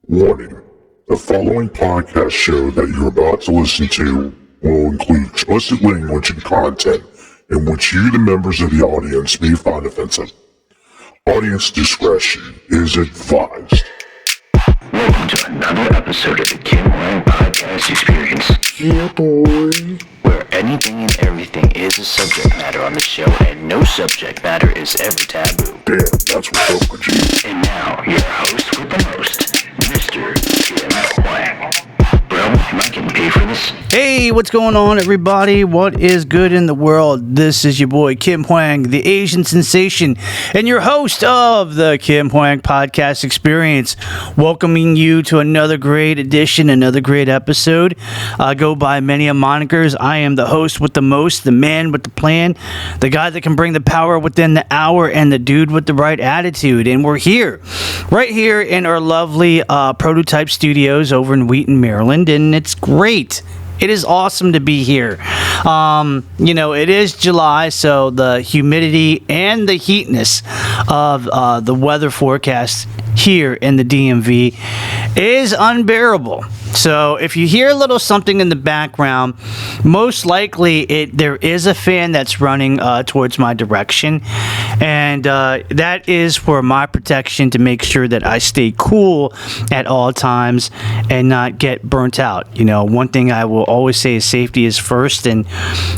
Warning: the following podcast show that you're about to listen to will include explicit language and content in which you, the members of the audience, may find offensive. Audience discretion is advised. Welcome to another episode of the Kim Hoang Podcast Experience. Yeah, boy. Where anything and everything is a subject matter on the show, and no subject matter is ever taboo. Damn, that's what's up with you. And now, your host with the most, Mr. Kim Hoang. Bro, am I getting paid for this? Hey, what's going on, everybody? What is good in the world? This is your boy Kim Hoang, the Asian sensation, and your host of the Kim Hoang Podcast Experience, welcoming you to another great edition, another great episode. I go by many monikers. I am the host with the most, the man with the plan, the guy that can bring the power within the hour, and the dude with the right attitude. And we're here, right here in our lovely prototype studios over in Wheaton, Maryland, and it's great. It is awesome to be here. It is July, so the humidity and the heatness of the weather forecast here in the DMV is unbearable. So if you hear a little something in the background, most likely there is a fan that's running towards my direction, and that is for my protection to make sure that I stay cool at all times and not get burnt out. One thing I will always say is safety is first, and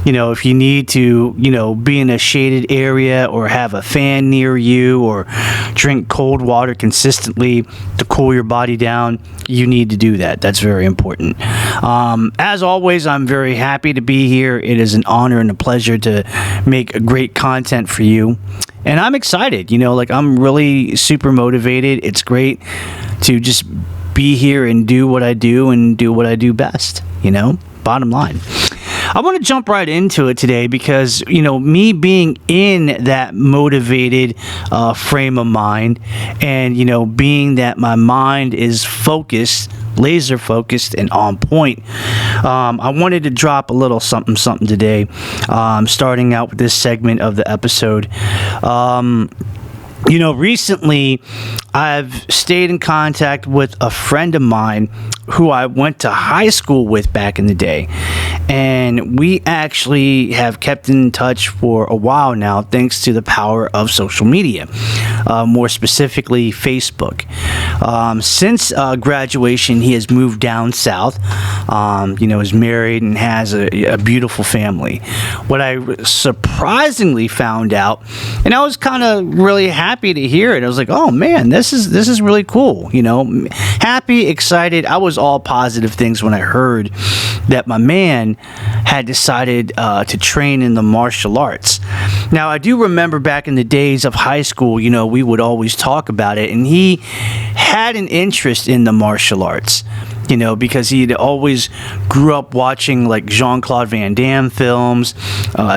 if you need to be in a shaded area or have a fan near you or drink cold water consistently to cool your body down, you need to do that. That's very important. As always, I'm very happy to be here. It is an honor and a pleasure to make great content for you. And I'm excited, I'm really super motivated. It's great to just be here and do what I do and do what I do best, bottom line. I want to jump right into it today because, me being in that motivated frame of mind and, being that my mind is focused, laser focused and on point, I wanted to drop a little something today, starting out with this segment of the episode. Recently I've stayed in contact with a friend of mine who I went to high school with back in the day. And we actually have kept in touch for a while now, thanks to the power of social media, more specifically Facebook. Since graduation, he has moved down south, is married and has a beautiful family. What I surprisingly found out, and I was kind of really happy to hear it. I was like, oh man, this is really cool. Happy, excited. I was all positive things when I heard that my man had decided to train in the martial arts. Now, I do remember back in the days of high school, we would always talk about it, and he had an interest in the martial arts. Because he had always grew up watching like Jean-Claude Van Damme films,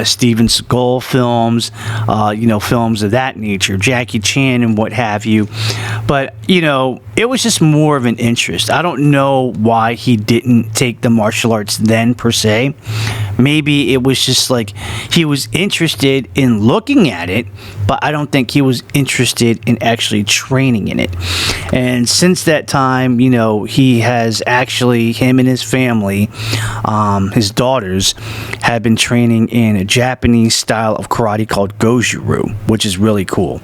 Steven Seagal films, films of that nature, Jackie Chan and what have you. But, it was just more of an interest. I don't know why he didn't take the martial arts then per se. Maybe it was just like he was interested in looking at it, but I don't think he was interested in actually training in it. And since that time, he has actually, him and his family, his daughters, have been training in a Japanese style of karate called Goju-ryu, which is really cool.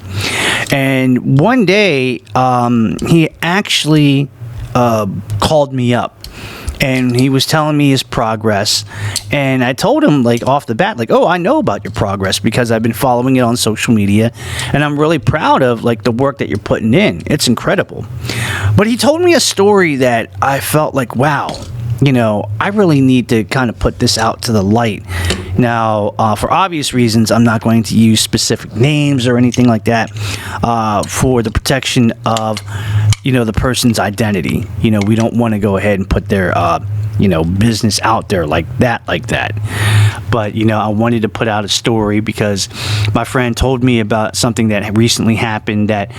And one day, he actually called me up. And he was telling me his progress, and I told him like off the bat, like, oh, I know about your progress because I've been following it on social media, and I'm really proud of like the work that you're putting in. It's incredible. But he told me a story that I felt like, wow, I really need to kind of put this out to the light. Now, for obvious reasons, I'm not going to use specific names or anything like that for the protection of, the person's identity. We don't want to go ahead and put their, business out there like that. But, I wanted to put out a story because my friend told me about something that recently happened that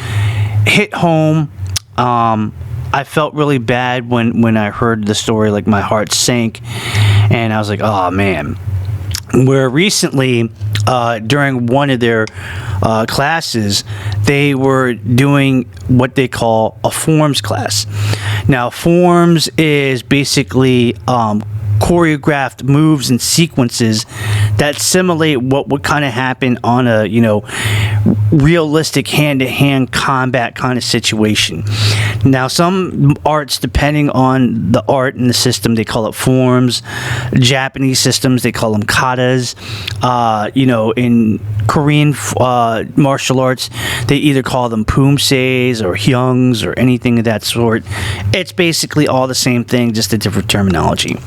hit home. I felt really bad when I heard the story, like my heart sank, and I was like, oh man. Where recently, during one of their classes, they were doing what they call a forms class. Now, forms is basically choreographed moves and sequences that simulate what would kind of happen on a, realistic hand-to-hand combat kind of situation. Now, some arts, depending on the art and the system, they call it forms. Japanese systems, they call them katas. In Korean martial arts, they either call them pumseis or hyungs or anything of that sort. It's basically all the same thing, just a different terminology.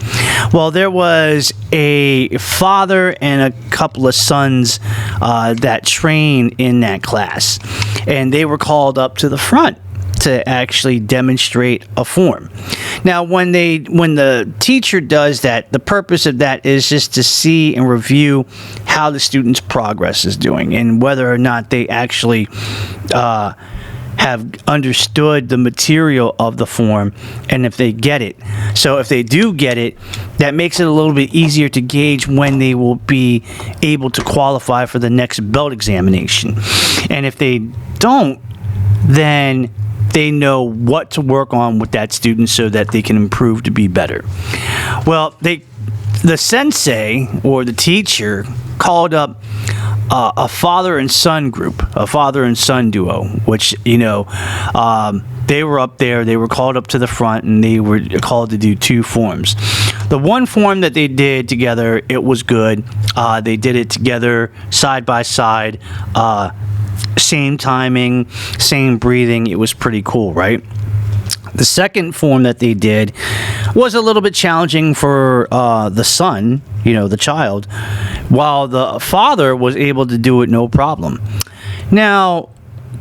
Well, there was a father and a couple of sons that trained in that class, and they were called up to the front to actually demonstrate a form. Now, when the teacher does that, the purpose of that is just to see and review how the student's progress is doing and whether or not they actually have understood the material of the form and if they get it. So if they do get it, that makes it a little bit easier to gauge when they will be able to qualify for the next belt examination. And if they don't, then they know what to work on with that student so that they can improve to be better. Well, the sensei or the teacher called up a father and son group, a father and son duo, which, they were up there, they were called up to the front, and they were called to do two forms. The one form that they did together, it was good. They did it together, side by side, same timing, same breathing. It was pretty cool, right? The second form that they did was a little bit challenging for the son, the child, while the father was able to do it no problem. Now,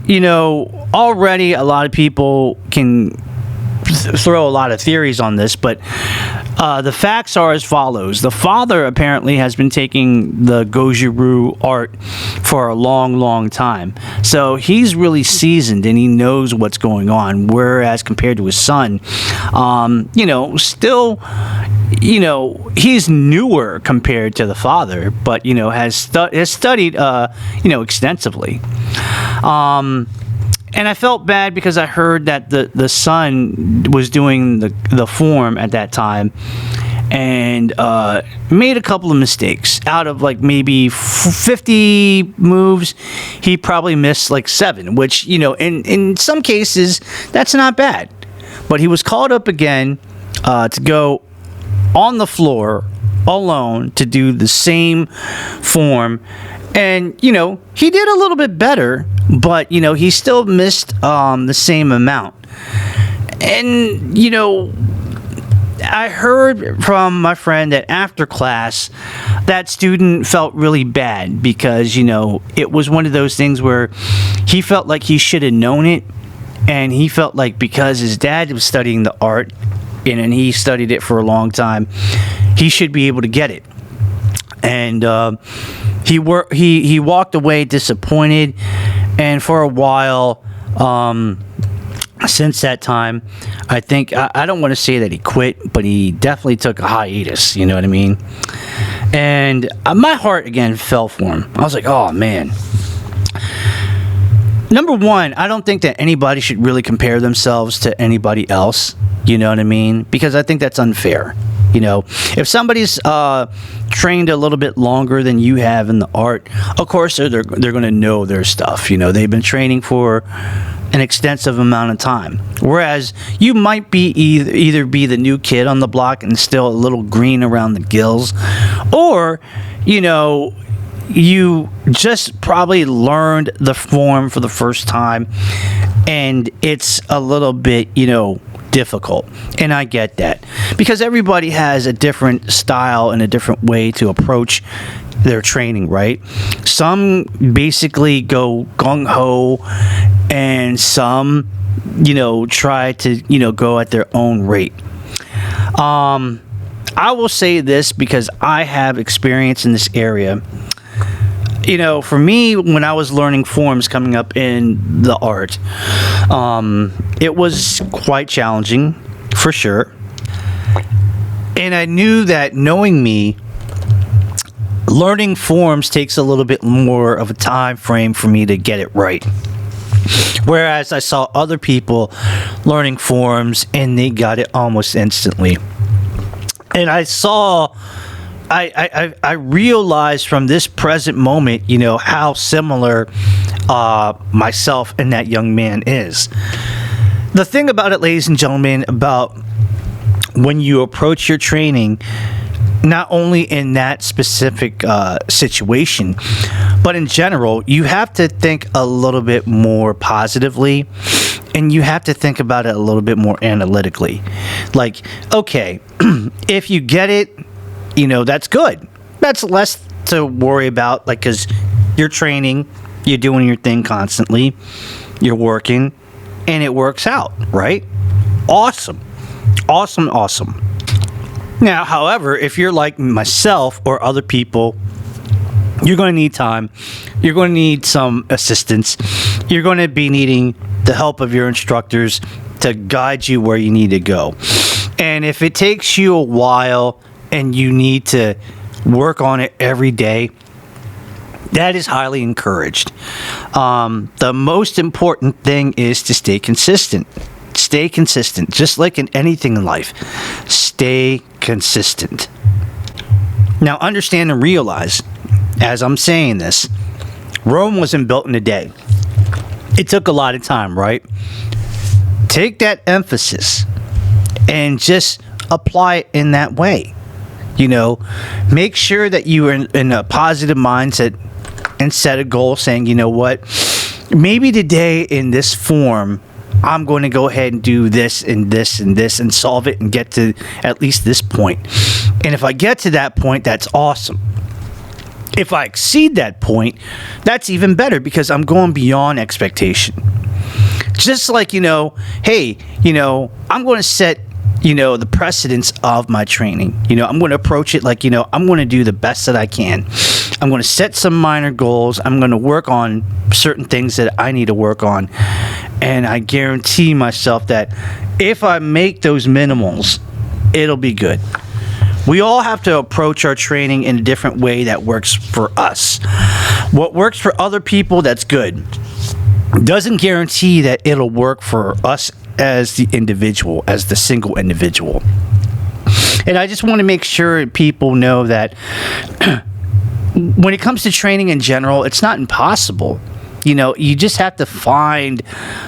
already a lot of people can throw a lot of theories on this, but the facts are as follows. The father apparently has been taking the Goju-ryu art for a long, long time. So he's really seasoned and he knows what's going on. Whereas compared to his son, still, he's newer compared to the father, but, has studied, extensively. And I felt bad because I heard that the son was doing the form at that time and made a couple of mistakes. Out of like maybe 50 moves, he probably missed like 7, which, in some cases, that's not bad. But he was called up again to go on the floor alone to do the same form. And, he did a little bit better, but, he still missed the same amount. And, I heard from my friend that after class, that student felt really bad because, it was one of those things where he felt like he should have known it. And he felt like because his dad was studying the art and he studied it for a long time, he should be able to get it. And he walked away disappointed, and for a while, since that time, I think I don't want to say that he quit, but he definitely took a hiatus. You know what I mean? And my heart again fell for him. I was like, oh man. Number one, I don't think that anybody should really compare themselves to anybody else. You know what I mean? Because I think that's unfair. If somebody's trained a little bit longer than you have in the art, of course they're going to know their stuff. They've been training for an extensive amount of time. Whereas you might be either be the new kid on the block and still a little green around the gills, or you just probably learned the form for the first time and it's a little bit, difficult. And I get that because everybody has a different style and a different way to approach their training, right? Some basically go gung-ho and some, try to, go at their own rate. I will say this because I have experience in this area. For me, when I was learning forms coming up in the art, it was quite challenging, for sure. And I knew that knowing me, learning forms takes a little bit more of a time frame for me to get it right. Whereas I saw other people learning forms and they got it almost instantly. And I realized from this present moment, how similar myself and that young man is. The thing about it, ladies and gentlemen, about when you approach your training, not only in that specific situation, but in general, you have to think a little bit more positively, and you have to think about it a little bit more analytically. Like, okay, if you get it, that's good. That's less to worry about, like, because you're training, you're doing your thing constantly, you're working, and it works out, right? Awesome. Now, however, if you're like myself or other people, you're going to need time. You're going to need some assistance. You're going to be needing the help of your instructors to guide you where you need to go. And if it takes you a while and you need to work on it every day, that is highly encouraged. The most important thing is to stay consistent. Stay consistent, just like in anything in life. Stay consistent. Now, understand and realize, as I'm saying this, Rome wasn't built in a day. It took a lot of time, right? Take that emphasis and just apply it in that way. Make sure that you are in a positive mindset and set a goal saying, what, maybe today in this form, I'm going to go ahead and do this and this and this and solve it and get to at least this point. And if I get to that point, that's awesome. If I exceed that point, that's even better because I'm going beyond expectation. Just like, hey, I'm going to set, the precedence of my training. I'm going to approach it like, I'm going to do the best that I can. I'm going to set some minor goals. I'm going to work on certain things that I need to work on. And I guarantee myself that if I make those minimals, it'll be good. We all have to approach our training in a different way that works for us. What works for other people, that's good. Doesn't guarantee that it'll work for us as the individual, as the single individual. And I just want to make sure people know that when it comes to training in general, it's not impossible. You just have to find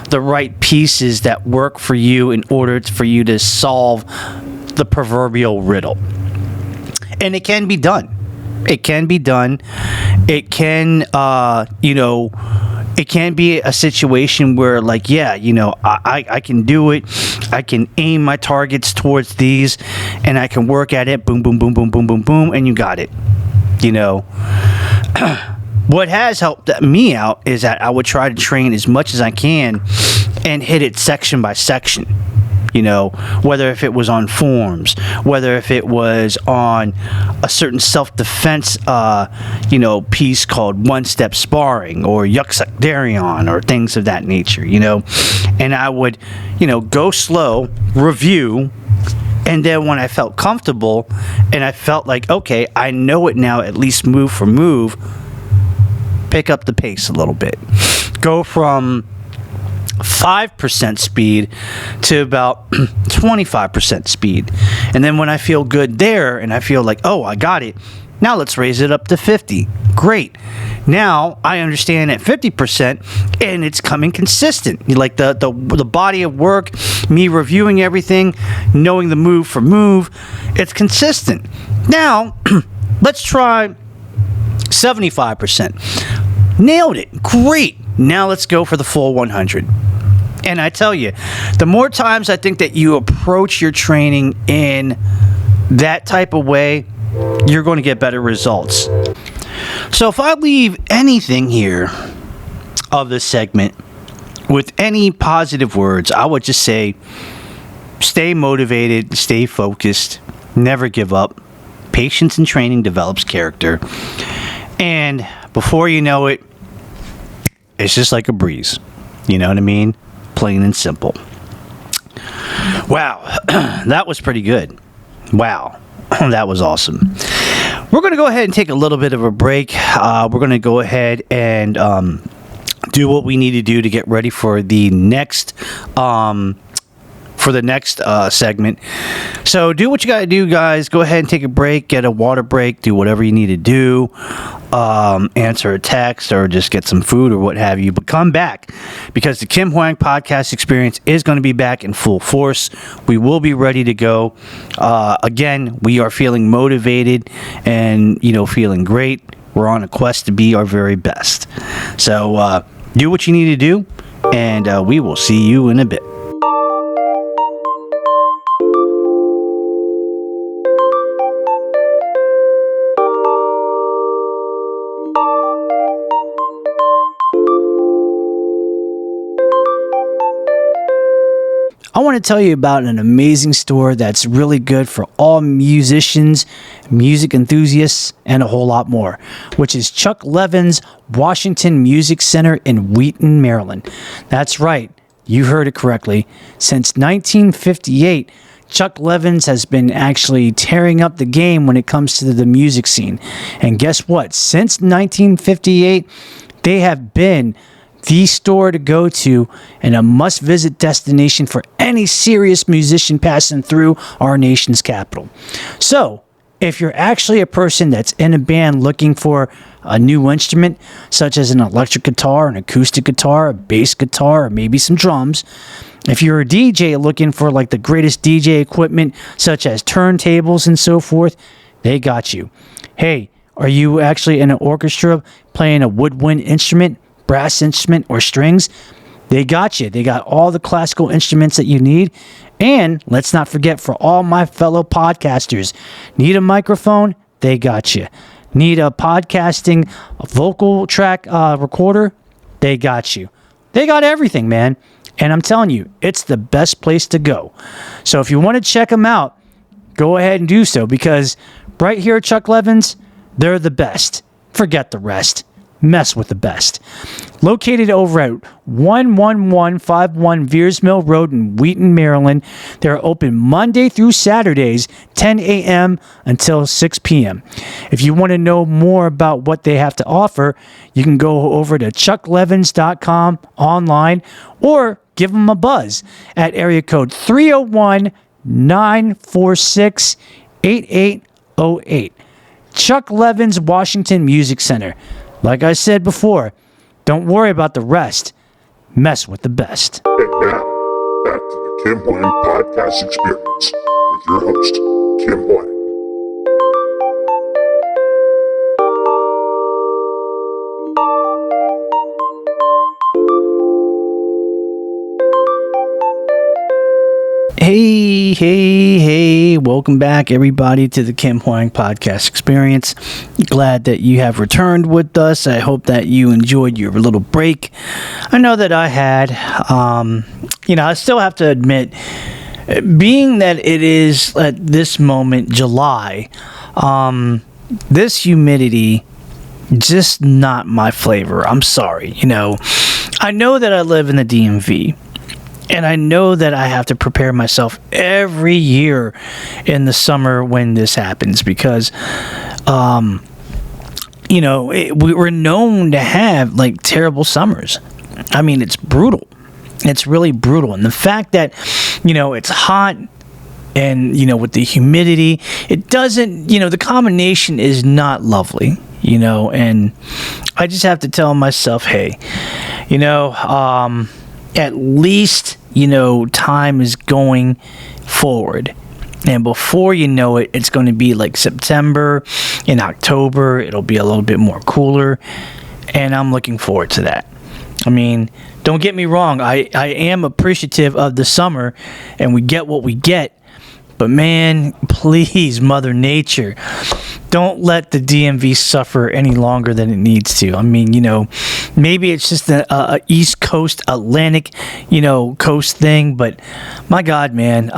the right pieces that work for you in order for you to solve the proverbial riddle. And it can be done. It can be done. It can, it can be a situation where, like, I can do it. I can aim my targets towards these, and I can work at it. Boom, boom, boom, boom, boom, boom, boom, and you got it. What has helped me out is that I would try to train as much as I can and hit it section by section. Whether if it was on forms, whether if it was on a certain self-defense, piece called one-step sparring or Yuksuk Darion or things of that nature, And I would, go slow, review, and then when I felt comfortable and I felt like, okay, I know it now, at least move for move, pick up the pace a little bit. Go from 5% speed to about 25% speed. And then when I feel good there and I feel like, oh, I got it, now let's raise it up to 50. Great. Now I understand at 50% and it's coming consistent. Like the body of work, me reviewing everything, knowing the move for move, it's consistent. Now let's try 75%. Nailed it. Great. Now let's go for the full 100. And I tell you, the more times I think that you approach your training in that type of way, you're going to get better results. So if I leave anything here of this segment with any positive words, I would just say stay motivated, stay focused, never give up. Patience in training develops character. And before you know it, it's just like a breeze. You know what I mean? Plain and simple. Wow, that was pretty good. Wow, that was awesome. We're going to go ahead and take a little bit of a break. We're going to go ahead and do what we need to do to get ready for the next segment. So do what you gotta do, guys. Go ahead and take a break, get a water break, do whatever you need to do, answer a text or just get some food or what have you, but come back because the Kim Hoang Podcast Experience is going to be back in full force. We will be ready to go. Again, we are feeling motivated and feeling great. We're on a quest to be our very best. So do what you need to do, and we will see you in a bit. I want to tell you about an amazing store that's really good for all musicians, music enthusiasts, and a whole lot more, which is Chuck Levin's Washington Music Center in Wheaton, Maryland. That's right, you heard it correctly. Since 1958, Chuck Levin's has been actually tearing up the game when it comes to the music scene. And guess what? Since 1958, they have been the store to go to and a must-visit destination for any serious musician passing through our nation's capital. So, if you're actually a person that's in a band looking for a new instrument, such as an electric guitar, an acoustic guitar, a bass guitar, or maybe some drums, if you're a DJ looking for like the greatest DJ equipment, such as turntables and so forth, they got you. Hey, are you actually in an orchestra playing a woodwind instrument, brass instrument, or strings? They got you. They got all the classical instruments that you need. And let's not forget, for all my fellow podcasters, need a microphone? They got you. Need a podcasting vocal track recorder? They got you. They got everything, man. And I'm telling you, it's the best place to go. So if you want to check them out, go ahead and do so, because right here at Chuck Levin's, they're the best. Forget the rest. Mess with the best. Located over at 11151 Veers Mill Road in Wheaton, Maryland. They're open Monday through Saturdays, 10 a.m. until 6 p.m. If you want to know more about what they have to offer, you can go over to chucklevins.com online or give them a buzz at area code 301-946-8808. Chuck Levin's Washington Music Center. Like I said before, don't worry about the rest. Mess with the best. And now, back to the Kim Hoang Podcast Experience with your host, Kim Hoang. Hey, welcome back everybody to the Kim Hoang Podcast Experience. Glad that you have returned with us. I hope that you enjoyed your little break. I know that I had. I still have to admit, being that it is at this moment July, this humidity, just not my flavor. I'm sorry. I know that I live in the DMV. And I know that I have to prepare myself every year in the summer when this happens because, we're known to have like terrible summers. I mean, it's brutal. It's really brutal. And the fact that, it's hot and, with the humidity, it doesn't, the combination is not lovely, and I just have to tell myself, hey, at least, time is going forward. And before you know it, it's going to be like September. In October, it'll be a little bit more cooler. And I'm looking forward to that. I mean, don't get me wrong. I am appreciative of the summer, and we get what we get. But man, please, Mother Nature, don't let the DMV suffer any longer than it needs to. I mean, maybe it's just a East Coast, Atlantic, coast thing. But my God, man,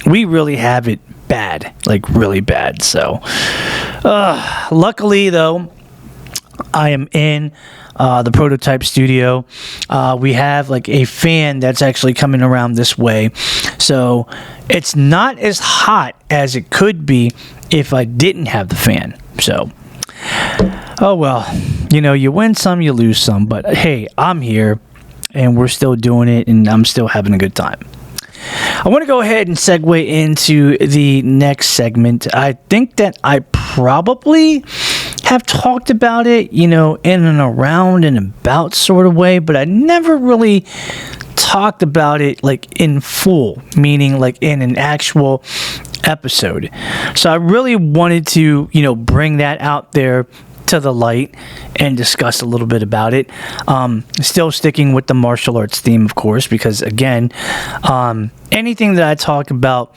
we really have it bad, like really bad. So, luckily, though, I am in the prototype studio. We have like a fan that's actually coming around this way. So it's not as hot as it could be if I didn't have the fan. So, oh well, you win some, you lose some, but hey, I'm here and we're still doing it and I'm still having a good time. I want to go ahead and segue into the next segment. I think that I probably have talked about it, in and around and about sort of way, but I never really talked about it like in full, meaning like in an actual episode. So I really wanted to, bring that out there to the light and discuss a little bit about it. Still sticking with the martial arts theme, of course, because again, anything that I talk about,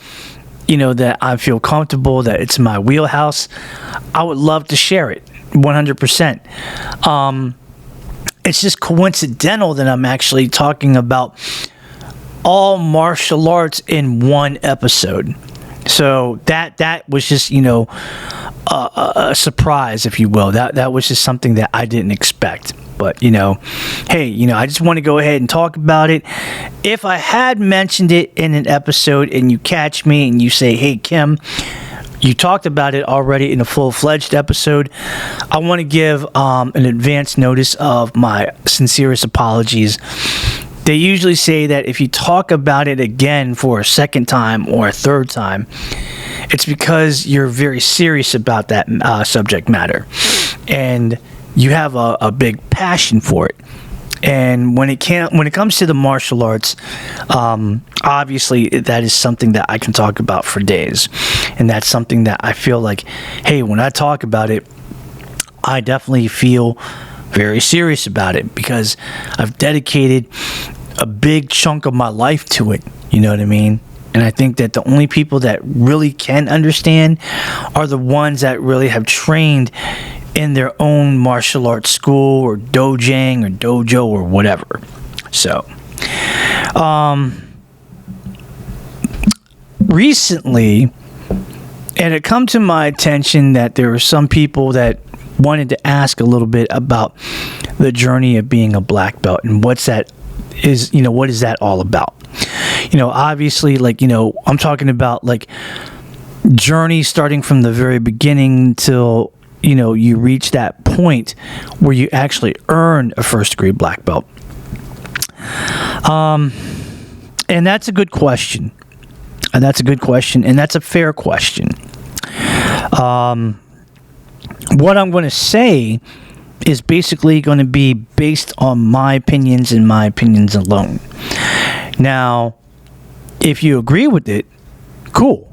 that I feel comfortable, that it's my wheelhouse, I would love to share it 100%. It's just coincidental that I'm actually talking about all martial arts in one episode. So that was just, a surprise, if you will. That was just something that I didn't expect. But, hey, I just want to go ahead and talk about it. If I had mentioned it in an episode and you catch me and you say, hey, Kim, you talked about it already in a full-fledged episode, I want to give an advance notice of my sincerest apologies. They usually say that if you talk about it again for a second time or a third time, it's because you're very serious about that subject matter and you have a big passion for it. And when it comes to the martial arts, obviously that is something that I can talk about for days, and that's something that I feel like, hey, when I talk about it, I definitely feel very serious about it because I've dedicated a big chunk of my life to it. You know what I mean? And I think that the only people that really can understand are the ones that really have trained in their own martial arts school or dojang or dojo or whatever. So, recently, and it come to my attention that there were some people that wanted to ask a little bit about the journey of being a black belt and what is that all about? Obviously, I'm talking about journey starting from the very beginning till you reach that point where you actually earn a first degree black belt. And that's a good question. And that's a fair question. What I'm going to say is basically going to be based on my opinions and my opinions alone. Now, if you agree with it, cool.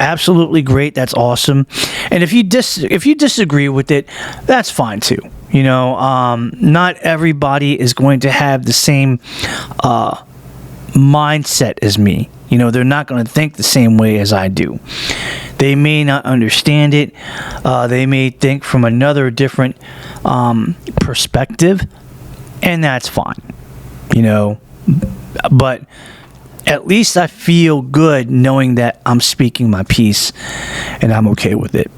Absolutely great. That's awesome. And if you disagree with it, that's fine too. Not everybody is going to have the same mindset as me. They're not going to think the same way as I do. They may not understand it. They may think from another different perspective, and that's fine. But at least I feel good knowing that I'm speaking my piece and I'm okay with it.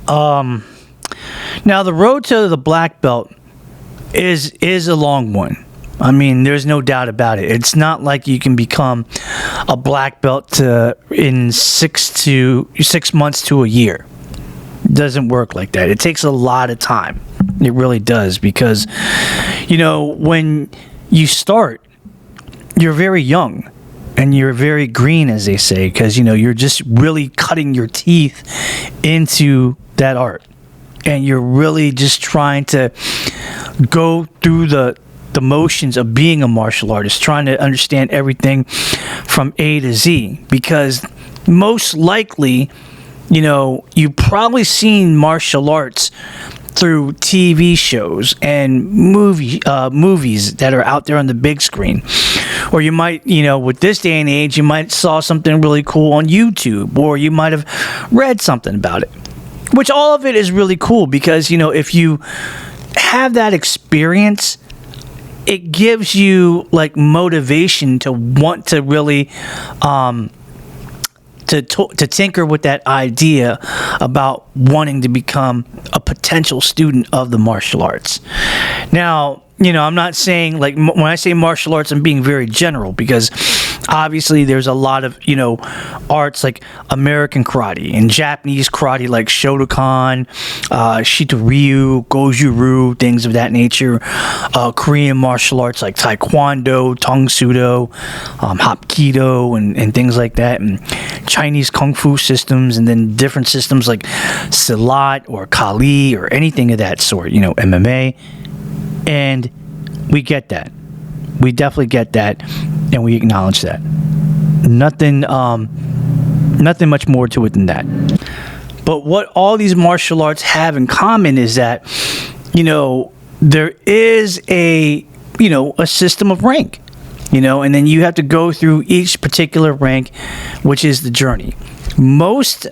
Now, the road to the black belt is a long one. I mean, there's no doubt about it. It's not like you can become a black belt in 6 months to a year. It doesn't work like that. It takes a lot of time. It really does, because, when you start, you're very young and you're very green, as they say, because, you're just really cutting your teeth into that art. And you're really just trying to go through the motions of being a martial artist, trying to understand everything from A to Z, because most likely, you've probably seen martial arts through TV shows and movies that are out there on the big screen. Or you might, with this day and age, you might saw something really cool on YouTube, or you might have read something about it, which all of it is really cool because, if you have that experience, it gives you motivation to want to really to tinker with that idea about wanting to become a potential student of the martial arts. Now, I'm not saying when I say martial arts, I'm being very general, because Obviously, there's a lot of, arts like American karate and Japanese karate like Shotokan, Shito-ryu, Goju-ryu, things of that nature. Korean martial arts like Taekwondo, Tang Sudo, Hapkido, and things like that. And Chinese Kung Fu systems, and then different systems like Silat or Kali or anything of that sort, MMA. And we get that. We definitely get that, and we acknowledge that. Nothing much more to it than that. But what all these martial arts have in common is that, there is a system of rank, and then you have to go through each particular rank, which is the journey. Most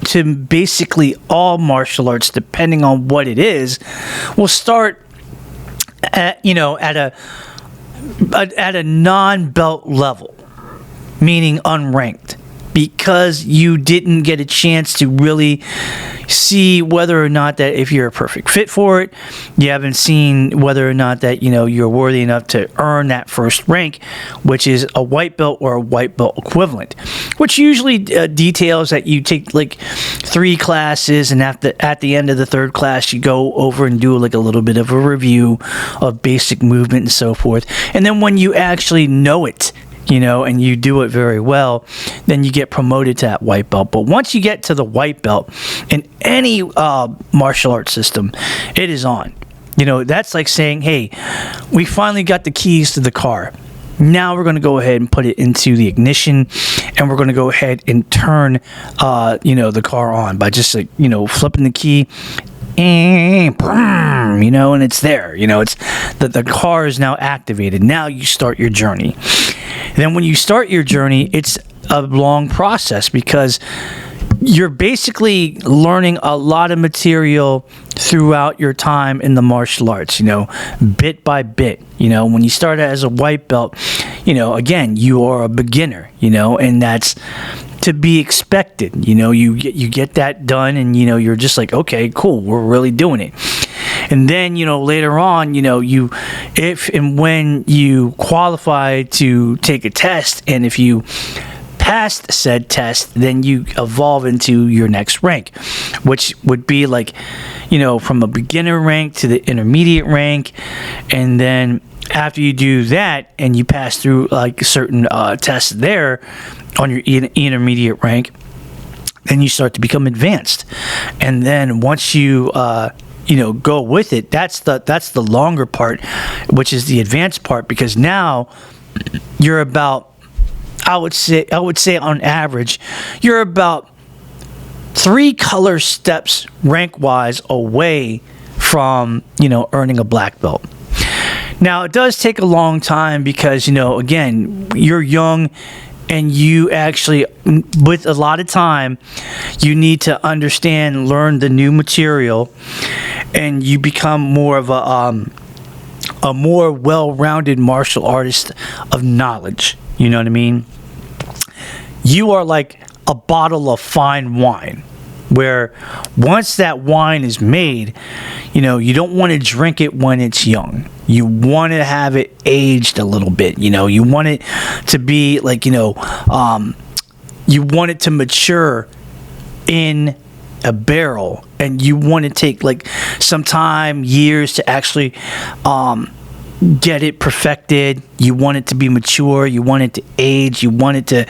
to basically all martial arts, depending on what it is, will start at a non-belt level, meaning unranked, because you didn't get a chance to really see whether or not that if you're a perfect fit for it. You haven't seen whether or not that you're worthy enough to earn that first rank, which is a white belt or a white belt equivalent, which usually details that you take like 3 classes, and at the end of the 3rd class you go over and do like a little bit of a review of basic movement and so forth. And then when you actually know it, and you do it very well, then you get promoted to that white belt. But once you get to the white belt in any martial arts system, it is on. That's like saying, hey, we finally got the keys to the car. Now we're going to go ahead and put it into the ignition, and we're going to go ahead and turn, the car on by just flipping the key. And it's there. It's the car is now activated. Now you start your journey. And then when you start your journey, it's a long process, because you're basically learning a lot of material throughout your time in the martial arts, bit by bit. When you start as a white belt, again, you are a beginner, and that's to be expected. You get that done, and you're just like, okay, cool, we're really doing it. And then later on, if and when you qualify to take a test, and if you passed said test, then you evolve into your next rank, which would be like from a beginner rank to the intermediate rank. And then after you do that and you pass through like certain tests there on your intermediate rank, then you start to become advanced. And then once you go with it, that's the longer part, which is the advanced part, because now you're about, I would say on average, you're about 3 color steps rank wise away from earning a black belt. Now it does take a long time, because again, you're young, and you actually, with a lot of time, you need to understand, learn the new material, and you become more of a more well-rounded martial artist of knowledge. You know what I mean? You are like a bottle of fine wine, where once that wine is made, you don't want to drink it when it's young. You want to have it aged a little bit. You want it to be like, you want it to mature in a barrel, and you want to take like some time, years, to actually get it perfected. You want it to be mature. You want it to age. You want it to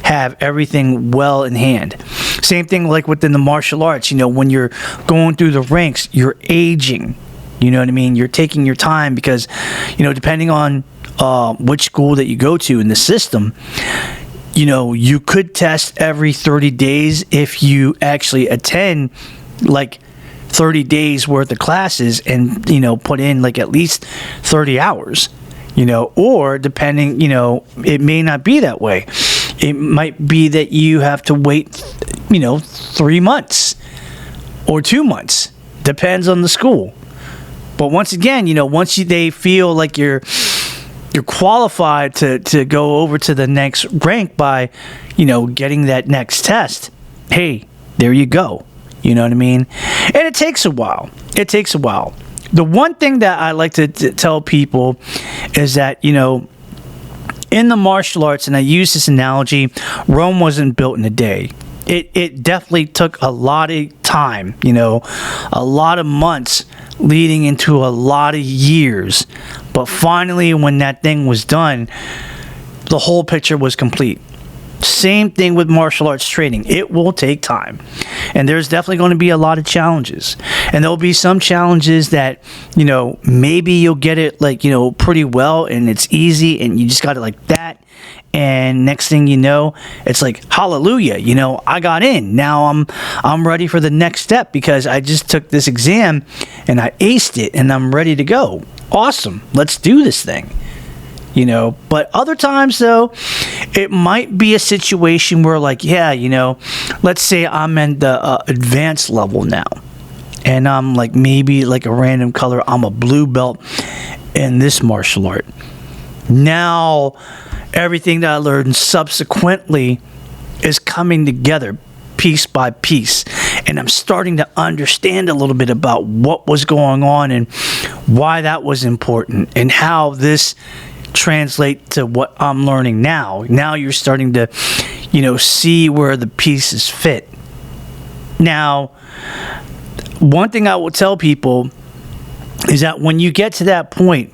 have everything well in hand. Same thing like within the martial arts. When you're going through the ranks, you're aging. You know what I mean? You're taking your time, because depending on which school that you go to in the system, you could test every 30 days if you actually attend like 30 days worth of classes and put in like at least 30 hours, or depending, it may not be that way. It might be that you have to wait 3 months or 2 months, depends on the school. But once again, once they feel like you're qualified to go over to the next rank by getting that next test, hey, there you go. You know what I mean? And it takes a while. The one thing that I like to tell people is that, in in the martial arts, and I use this analogy, Rome wasn't built in a day. It definitely took a lot of time, a lot of months leading into a lot of years. But finally, when that thing was done, the whole picture was complete. Same thing with martial arts training. It will take time. And there's definitely going to be a lot of challenges. And there'll be some challenges that, maybe you'll get it pretty well and it's easy and you just got it like that. And next thing you know, it's like, hallelujah, I got in. Now I'm ready for the next step because I just took this exam and I aced it and I'm ready to go. Awesome. Let's do this thing. But other times though, it might be a situation where let's say I'm in the advanced level now and I'm maybe a random color. I'm a blue belt in this martial art. Now, everything that I learned subsequently is coming together piece by piece. And I'm starting to understand a little bit about what was going on and why that was important and how this translate to what I'm learning now. Now you're starting to, see where the pieces fit. Now, one thing I will tell people is that when you get to that point,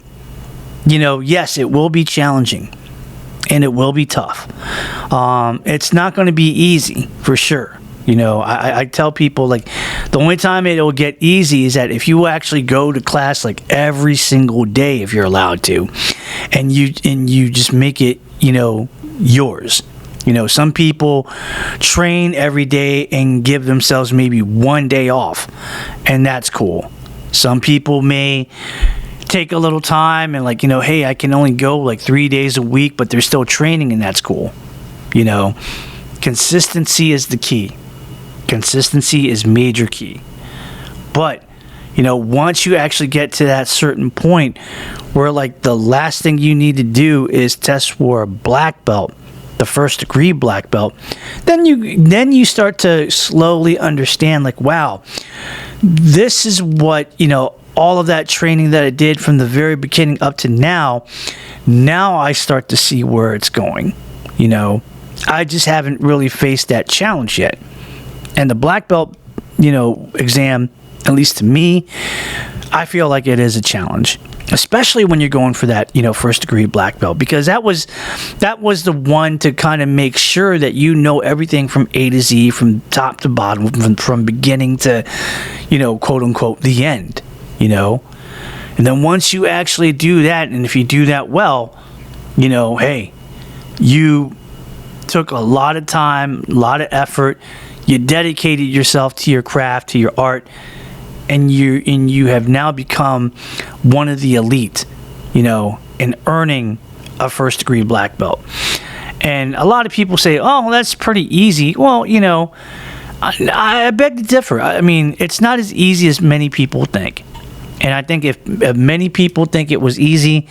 yes, it will be challenging and it will be tough. It's not going to be easy for sure. I tell people the only time it'll get easy is that if you actually go to class every single day, if you're allowed to, and you just make it yours. Some people train every day and give themselves maybe one day off, and that's cool. Some people may take a little time and hey, I can only go 3 days a week, but they're still training, and that's cool. Consistency is the key. Consistency is major key. But, once you actually get to that certain point where the last thing you need to do is test for a black belt, the first degree black belt, then you start to slowly understand wow, this is what, all of that training that I did from the very beginning up to now I start to see where it's going. I just haven't really faced that challenge yet. And the black belt, exam, at least to me, I feel like it is a challenge, especially when you're going for that, first degree black belt, because that was the one to kind of make sure that everything from A to Z, from top to bottom, from beginning to, quote unquote, the end, And then once you actually do that, and if you do that well, hey, you took a lot of time, a lot of effort. You dedicated yourself to your craft, to your art, and you have now become one of the elite, in earning a first degree black belt. And a lot of people say, oh, that's pretty easy. Well, I beg to differ. I mean, it's not as easy as many people think. And I think if many people think it was easy,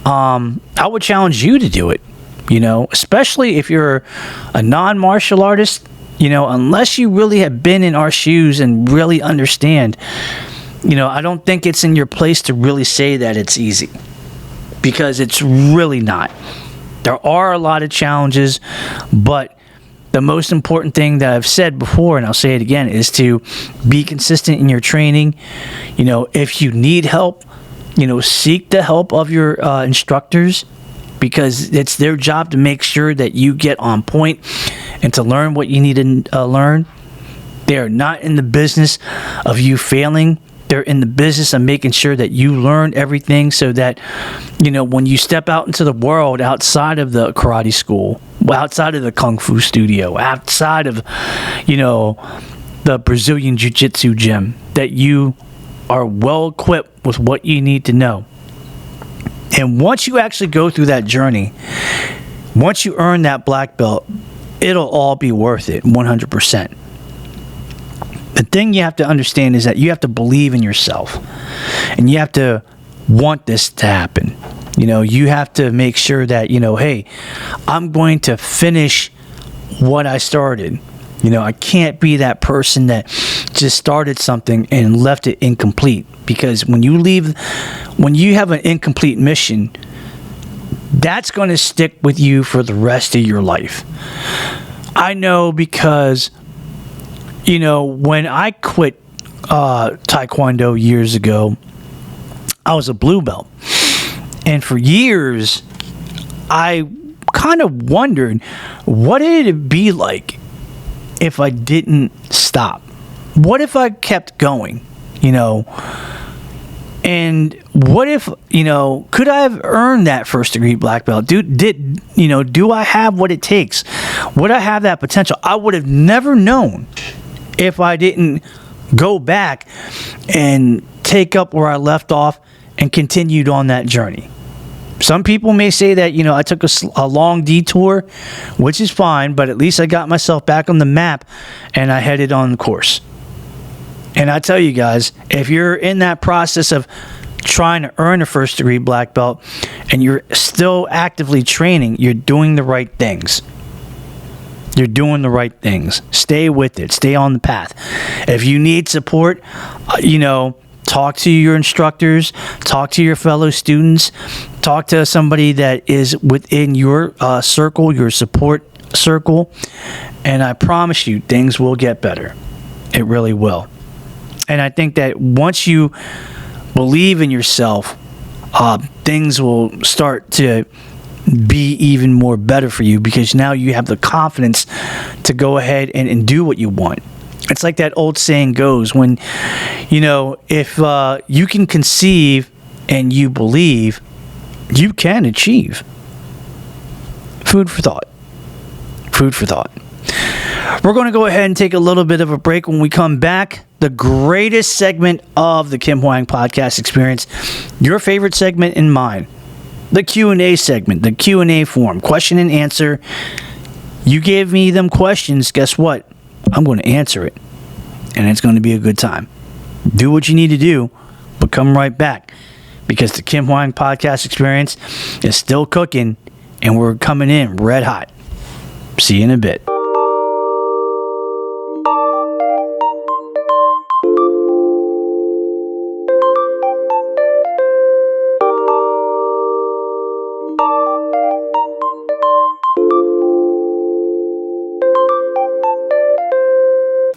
I would challenge you to do it, especially if you're a non-martial artist. Unless you really have been in our shoes and really understand, I don't think it's in your place to really say that it's easy, because it's really not. There are a lot of challenges, but the most important thing that I've said before, and I'll say it again, is to be consistent in your training. If you need help, seek the help of your instructors, because it's their job to make sure that you get on point and to learn what you need to learn. They are not in the business of you failing. They're in the business of making sure that you learn everything so that, when you step out into the world outside of the karate school, outside of the kung fu studio, outside of, the Brazilian jiu-jitsu gym, that you are well equipped with what you need to know. And once you actually go through that journey, once you earn that black belt, it'll all be worth it, 100%. The thing you have to understand is that you have to believe in yourself, and you have to want this to happen. You have to make sure that, hey, I'm going to finish what I started. I can't be that person that just started something and left it incomplete, because when you have an incomplete mission, that's going to stick with you for the rest of your life. I know because, when I quit Taekwondo years ago, I was a blue belt. And for years, I kind of wondered, what did it be like if I didn't stop? What if I kept going, And what if, could I have earned that first degree black belt? Do I have what it takes? Would I have that potential? I would have never known if I didn't go back and take up where I left off and continued on that journey. Some people may say that, I took a long detour, which is fine, but at least I got myself back on the map and I headed on the course. And I tell you guys, if you're in that process of trying to earn a first degree black belt and you're still actively training, you're doing the right things. You're doing the right things. Stay with it. Stay on the path. If you need support, talk to your instructors, talk to your fellow students, talk to somebody that is within your circle, your support circle, and I promise you, things will get better. It really will. And I think that once you believe in yourself, things will start to be even more better for you because now you have the confidence to go ahead and do what you want. It's like that old saying goes, when, if you can conceive and you believe, you can achieve. Food for thought. Food for thought. We're going to go ahead and take a little bit of a break. When we come back, the greatest segment of the Kim Hoang Podcast Experience, your favorite segment and mine, the Q&A segment, the Q&A form, question and answer. You gave me them questions. Guess what? I'm going to answer it, and it's going to be a good time. Do what you need to do, but come right back, because the Kim Hoang Podcast Experience is still cooking, and we're coming in red hot. See you in a bit.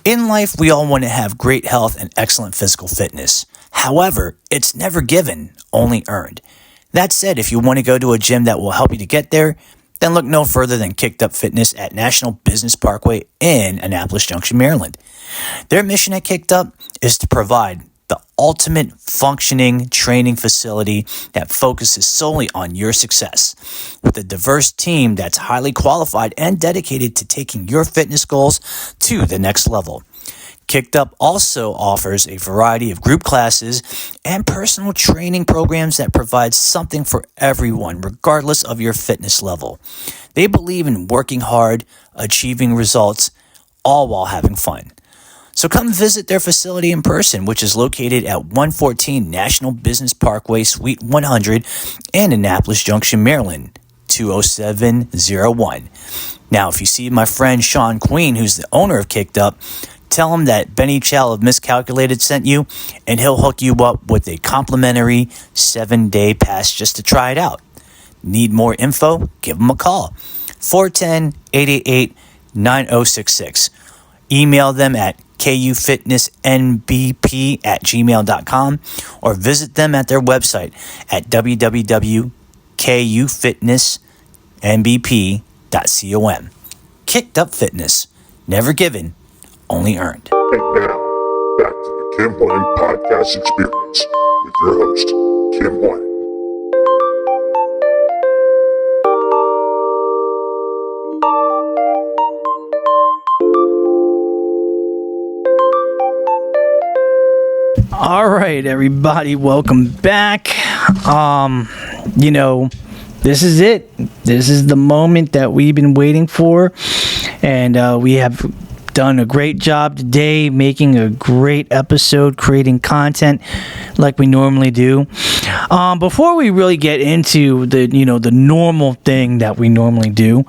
In life, we all want to have great health and excellent physical fitness. However, it's never given, only earned. That said, if you want to go to a gym that will help you to get there, then look no further than Kicked Up Fitness at National Business Parkway in Annapolis Junction, Maryland. Their mission at Kicked Up is to provide the ultimate functioning training facility that focuses solely on your success, with a diverse team that's highly qualified and dedicated to taking your fitness goals to the next level. Kicked Up also offers a variety of group classes and personal training programs that provide something for everyone, regardless of your fitness level. They believe in working hard, achieving results, all while having fun. So come visit their facility in person, which is located at 114 National Business Parkway, Suite 100 in Annapolis Junction, Maryland, 20701. Now, if you see my friend Sean Queen, who's the owner of Kicked Up, tell him that Benny Chow of Miscalculated sent you, and he'll hook you up with a complimentary 7-day pass just to try it out. Need more info? Give him a call. 410-888-9066. Email them at kufitnessnbp@gmail.com or visit them at their website at www.kufitnessnbp.com. Kicked Up Fitness. Never given, only earned. And now, back to the Kim Hoang Podcast Experience with your host, Kim Hoang. All right, everybody, welcome back. This is it. This is the moment that we've been waiting for, and we have done a great job today making a great episode, creating content like we normally do. Before we really get into the normal thing that we normally do,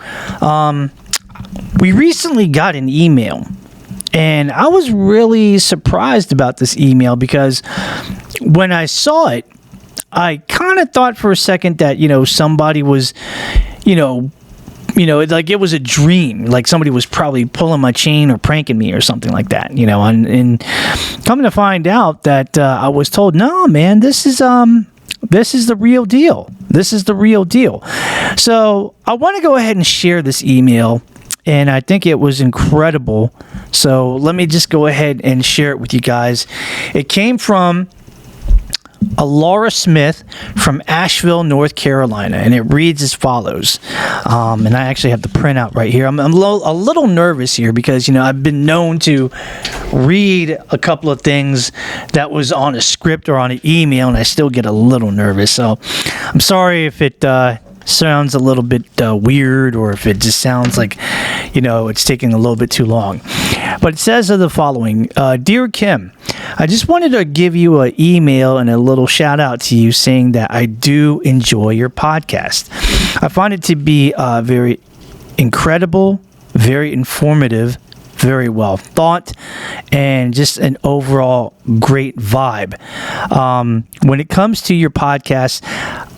we recently got an email. And I was really surprised about this email because when I saw it, I kind of thought for a second that, somebody was, like it was a dream, like somebody was probably pulling my chain or pranking me or something like that, and coming to find out that I was told, no, man, this is the real deal. This is the real deal. So I want to go ahead and share this email, and I think it was incredible. So let me just go ahead and share it with you guys. It came from Laura Smith from Asheville, North Carolina, and it reads as follows. And I actually have the printout right here. I'm a little nervous here because, I've been known to read a couple of things that was on a script or on an email, and I still get a little nervous. So I'm sorry if it sounds a little bit weird, or if it just sounds like, it's taking a little bit too long. But it says the following. Dear Kim, I just wanted to give you an email and a little shout out to you saying that I do enjoy your podcast. I find it to be very incredible, very informative, very well thought, and just an overall great vibe. When it comes to your podcast,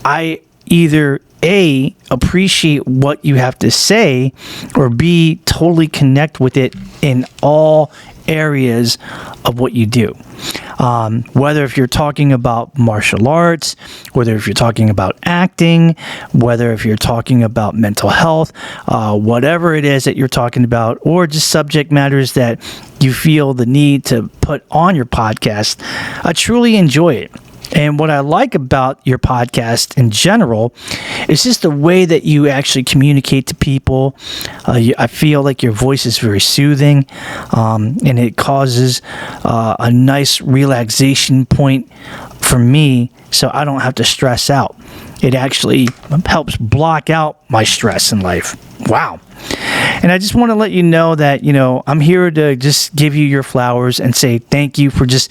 I either A, appreciate what you have to say, or B, totally connect with it in all areas of what you do. Whether if you're talking about martial arts, whether if you're talking about acting, whether if you're talking about mental health, whatever it is that you're talking about, or just subject matters that you feel the need to put on your podcast, I truly enjoy it. And what I like about your podcast in general is just the way that you actually communicate to people. I feel like your voice is very soothing, and it causes a nice relaxation point for me, so I don't have to stress out. It actually helps block out my stress in life. Wow. And I just want to let you know that, I'm here to just give you your flowers and say thank you for just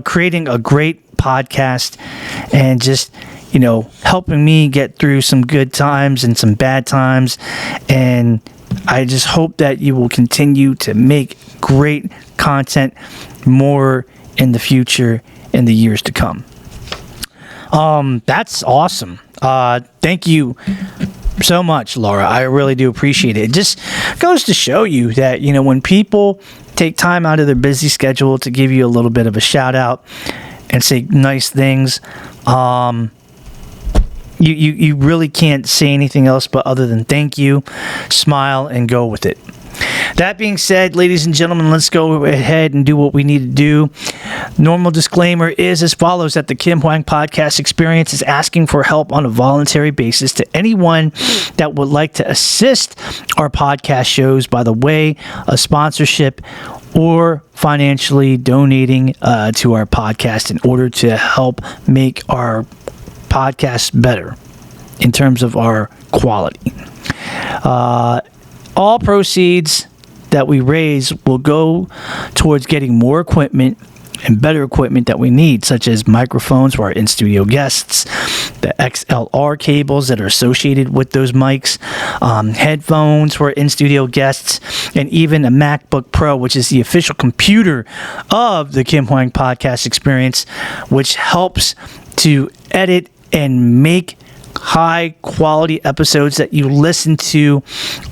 creating a great podcast and just helping me get through some good times and some bad times, and I just hope that you will continue to make great content more in the future, in the years to come. That's awesome. Thank you so much, Laura. I really do appreciate it. It just goes to show you that, when people take time out of their busy schedule to give you a little bit of a shout out and say nice things, you really can't say anything else but other than thank you, smile, and go with it. That being said, ladies and gentlemen, let's go ahead and do what we need to do. Normal disclaimer is as follows: that the Kim Hoang Podcast Experience is asking for help on a voluntary basis to anyone that would like to assist our podcast shows by the way of sponsorship or financially donating to our podcast in order to help make our podcast better in terms of our quality. All proceeds that we raise will go towards getting more equipment and better equipment that we need, such as microphones for our in-studio guests, the XLR cables that are associated with those mics, headphones for in-studio guests, and even a MacBook Pro, which is the official computer of the Kim Hoang Podcast Experience, which helps to edit and make high quality episodes that you listen to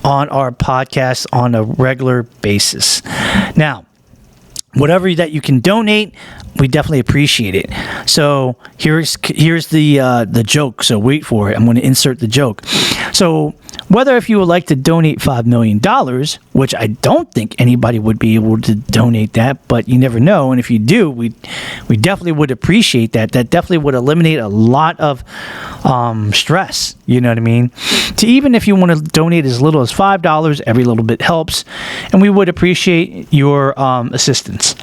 on our podcast on a regular basis. Now, whatever that you can donate, we definitely appreciate it. So here's the joke. So wait for it. I'm going to insert the joke. So whether if you would like to donate $5 million, which I don't think anybody would be able to donate that, but you never know. And if you do, we definitely would appreciate that. That definitely would eliminate a lot of stress. You know what I mean? To even if you want to donate as little as $5, every little bit helps, and we would appreciate your assistance.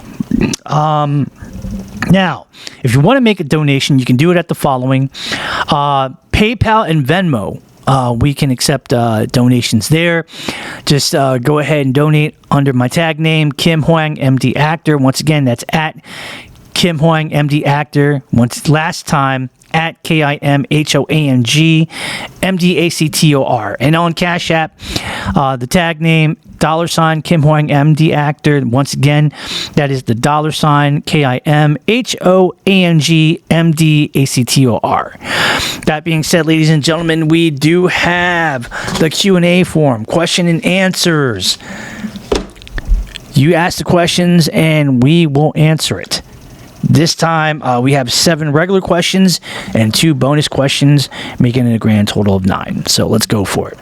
Now, if you want to make a donation, you can do it at the following: PayPal and Venmo. We can accept donations there. Just go ahead and donate under my tag name, Kim Hoang, MD Actor. Once again, that's at Kim Hoang, MD Actor. Last time, at KimHoang MDACTOR. And on Cash App, the tag name $ Kim Hoang MD Actor. Once again, that is the $ KimHoang MDACTOR. That being said, ladies and gentlemen, we do have the Q&A form, question and answers. You ask the questions and we will answer it. This time, we have 7 regular questions and 2 bonus questions, making it a grand total of 9. So let's go for it.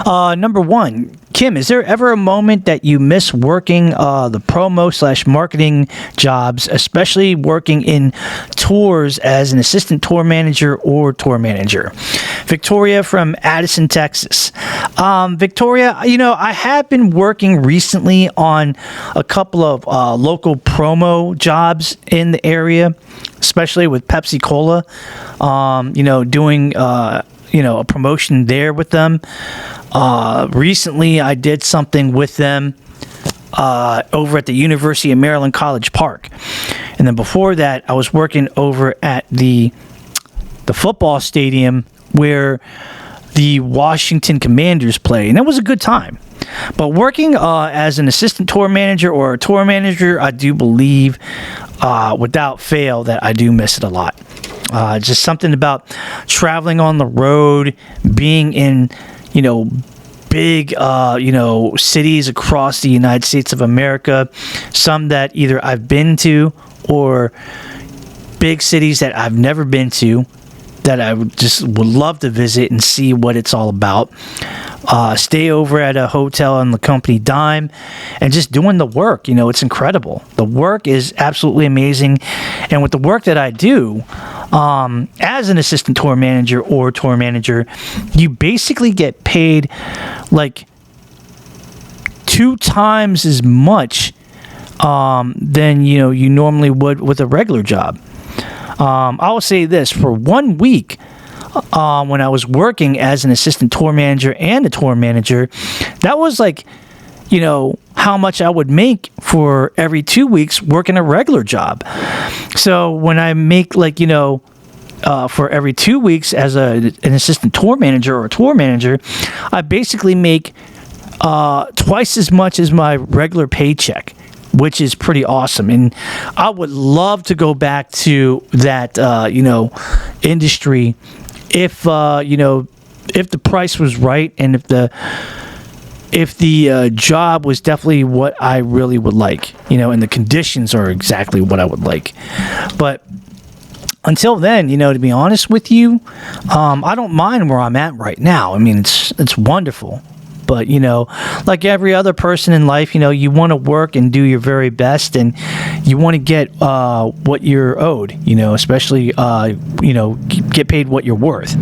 Number 1, Kim, is there ever a moment that you miss working the promo/marketing jobs, especially working in tours as an assistant tour manager or tour manager? Victoria from Addison, Texas. Victoria, I have been working recently on a couple of local promo jobs in the area, especially with Pepsi Cola, doing a promotion there with them. Recently, I did something with them over at the University of Maryland College Park. And then before that, I was working over at the football stadium where the Washington Commanders play. And that was a good time. But working as an assistant tour manager or a tour manager, I do believe, without fail, that I do miss it a lot. Just something about traveling on the road, being in, big, cities across the United States of America, some that either I've been to or big cities that I've never been to, that I would love to visit and see what it's all about. Stay over at a hotel on the company dime and just doing the work. It's incredible. The work is absolutely amazing. And with the work that I do, as an assistant tour manager or tour manager, you basically get paid like 2 times as much than you normally would with a regular job. I will say this, for 1 week, when I was working as an assistant tour manager and a tour manager, that was like, how much I would make for every 2 weeks working a regular job. So when I make for every 2 weeks as an assistant tour manager or a tour manager, I basically make twice as much as my regular paycheck, which is pretty awesome. And I would love to go back to that, industry if the price was right and if the job was definitely what I really would like, and the conditions are exactly what I would like. But until then, to be honest with you, I don't mind where I'm at right now. I mean, it's wonderful. But, like every other person in life, you want to work and do your very best, and you want to get what you're owed, especially, get paid what you're worth.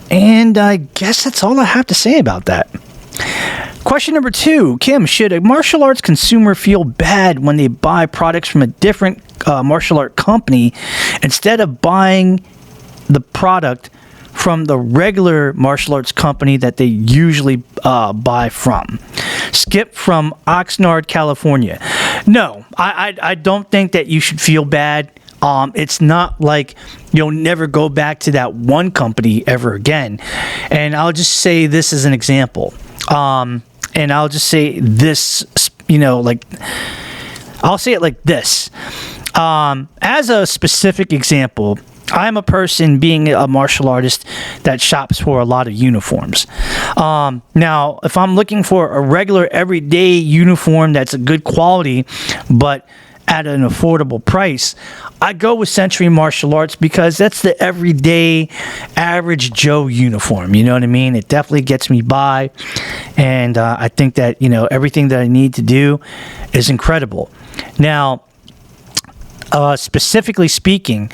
And I guess that's all I have to say about that. Question number 2, Kim, should a martial arts consumer feel bad when they buy products from a different martial art company instead of buying the product from the regular martial arts company that they usually buy from? Skip from Oxnard, California. No, I don't think that you should feel bad. It's not like you'll never go back to that one company ever again. And I'll just say this as an example. And I'll just say this, I'll say it like this. As a specific example, I'm a person, being a martial artist, that shops for a lot of uniforms. Now, if I'm looking for a regular, everyday uniform that's a good quality, but at an affordable price, I go with Century Martial Arts because that's the everyday, average Joe uniform. You know what I mean? It definitely gets me by, and I think that, everything that I need to do is incredible. Now, specifically speaking,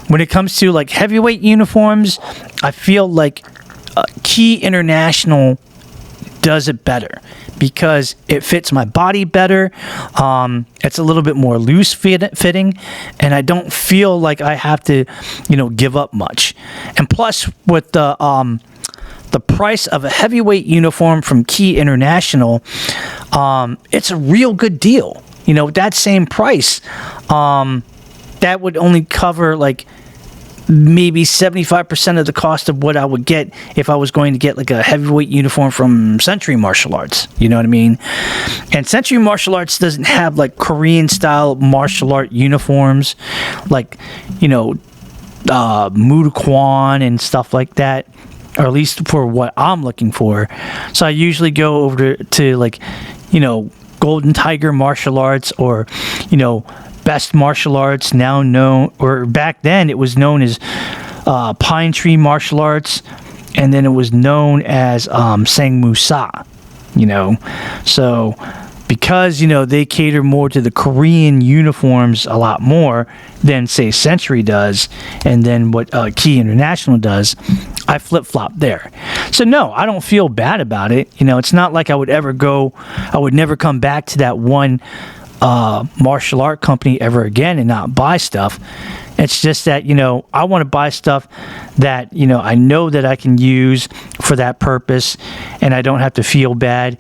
when it comes to like heavyweight uniforms, I feel like Key International does it better because it fits my body better. It's a little bit more loose fitting, and I don't feel like I have to, give up much. And plus, with the price of a heavyweight uniform from Key International, it's a real good deal. With that same price, that would only cover like maybe 75% of the cost of what I would get if I was going to get like a heavyweight uniform from Century Martial Arts. You know what I mean? And Century Martial Arts doesn't have like Korean style martial art uniforms, like, you know, Mudokwan and stuff like that, or at least for what I'm looking for. So I usually go over to like, you know, Golden Tiger Martial Arts, or, you know, Best Martial Arts, now known, or back then it was known as Pine Tree Martial Arts, and then it was known as Sang Musa, you know. So because, you know, they cater more to the Korean uniforms a lot more than, say, Century does, and then what Key International does, I flip-flop there. So no, I don't feel bad about it. You know, it's not like I would never come back to that one martial art company ever again and not buy stuff. It's just that, you know, I want to buy stuff that, you know, I know that I can use for that purpose, and I don't have to feel bad.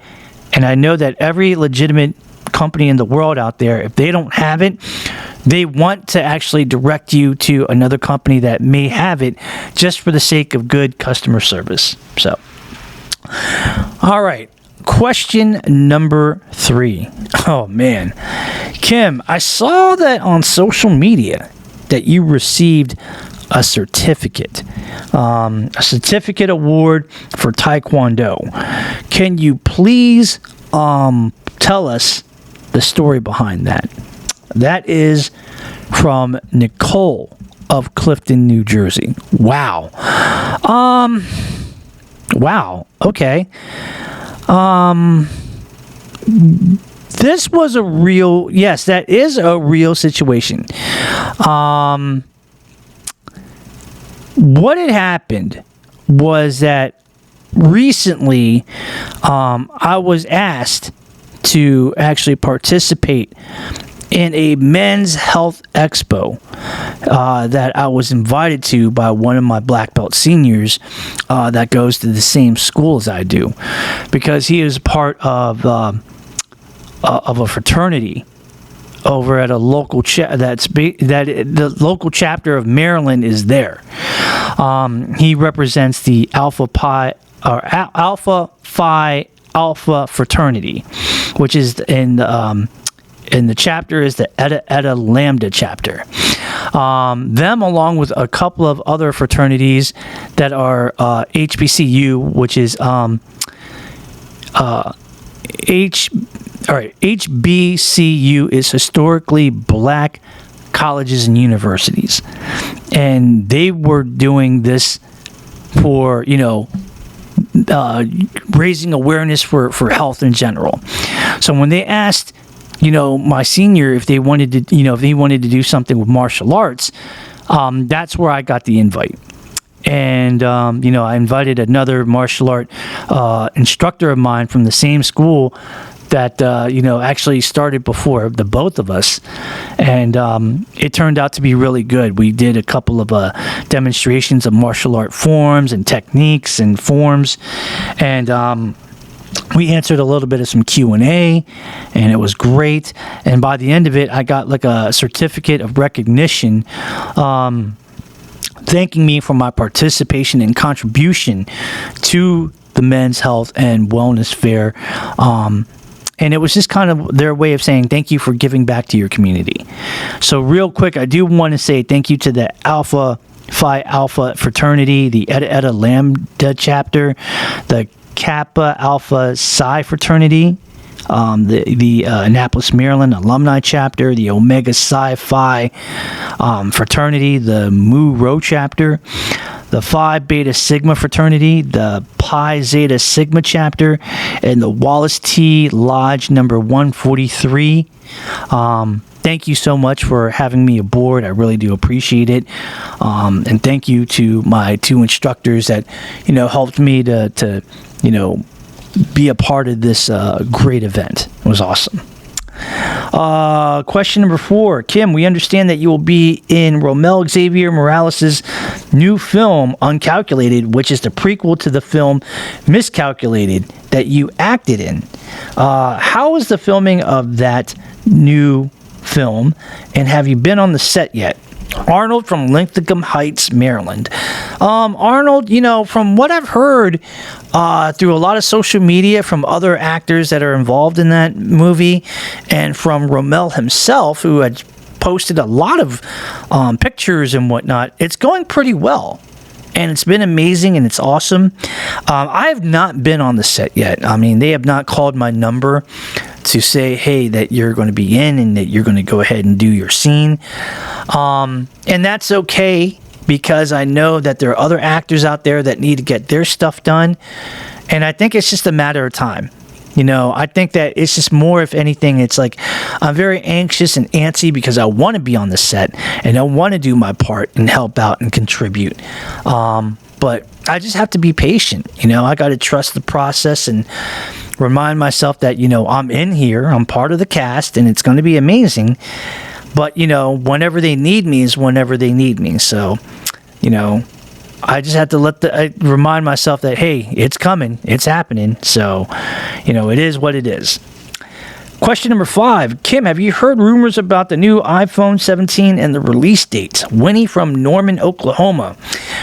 And I know that every legitimate company in the world out there, if they don't have it, they want to actually direct you to another company that may have it, just for the sake of good customer service. So, all right. Question number 3. Oh, man. Kim, I saw that on social media that you received a certificate award for Taekwondo. Can you please tell us the story behind that? That is from Nicole of Clifton, New Jersey. Wow. Wow. Okay. This was that is a real situation. What had happened was that recently, I was asked to actually participate in a men's health expo that I was invited to by one of my black belt seniors that goes to the same school as I do, because he is part of a fraternity over at a local the local chapter of Maryland is there. He represents the Alpha Phi Alpha fraternity, which is in the chapter is the Eta Lambda chapter. Them, along with a couple of other fraternities that are HBCU, which is HBCU is historically black colleges and universities, and they were doing this for, you know, raising awareness for health in general. So when they asked, you know, my senior if they wanted to do something with martial arts, that's where I got the invite. And, you know, I invited another martial art instructor of mine from the same school that, you know, actually started before the both of us. And it turned out to be really good. We did a couple of demonstrations of martial art forms and techniques and forms. And we answered a little bit of some Q&A, and it was great. And by the end of it, I got like a certificate of recognition thanking me for my participation and contribution to the Men's Health and Wellness Fair. And it was just kind of their way of saying thank you for giving back to your community. So real quick, I do want to say thank you to the Alpha Phi Alpha fraternity, the Eta Lambda chapter, the Kappa Alpha Psi fraternity, the Annapolis, Maryland alumni chapter, the Omega Psi Phi fraternity, the Mu Rho chapter, the Phi Beta Sigma fraternity, the Pi Zeta Sigma chapter, and the Wallace T Lodge number 143. Thank you so much for having me aboard. I really do appreciate it. And thank you to my 2 instructors that, you know, helped me to you know, be a part of this great event. It was awesome. Question number 4. Kim, we understand that you will be in Romel Xavier Morales' new film, Uncalculated, which is the prequel to the film Miscalculated that you acted in. How is the filming of that new film, and have you been on the set yet? Arnold from Linthicum Heights, Maryland. Arnold, from what I've heard through a lot of social media from other actors that are involved in that movie, and from Rommel himself, who had posted a lot of pictures and whatnot, it's going pretty well. And it's been amazing and it's awesome. I have not been on the set yet. I mean, they have not called my number to say, hey, that you're going to be in and that you're going to go ahead and do your scene. And that's okay, because I know that there are other actors out there that need to get their stuff done. And I think it's just a matter of time. I think that it's just more, if anything, it's like I'm very anxious and antsy because I want to be on the set and I want to do my part and help out and contribute. But I just have to be patient. I got to trust the process and remind myself that, I'm in here, I'm part of the cast, and it's going to be amazing. But, whenever they need me is whenever they need me. So, I just have to remind myself that, hey, it's coming, it's happening. So, it is what it is. Question number 5. Kim, have you heard rumors about the new iPhone 17 and the release date? Winnie from Norman, Oklahoma.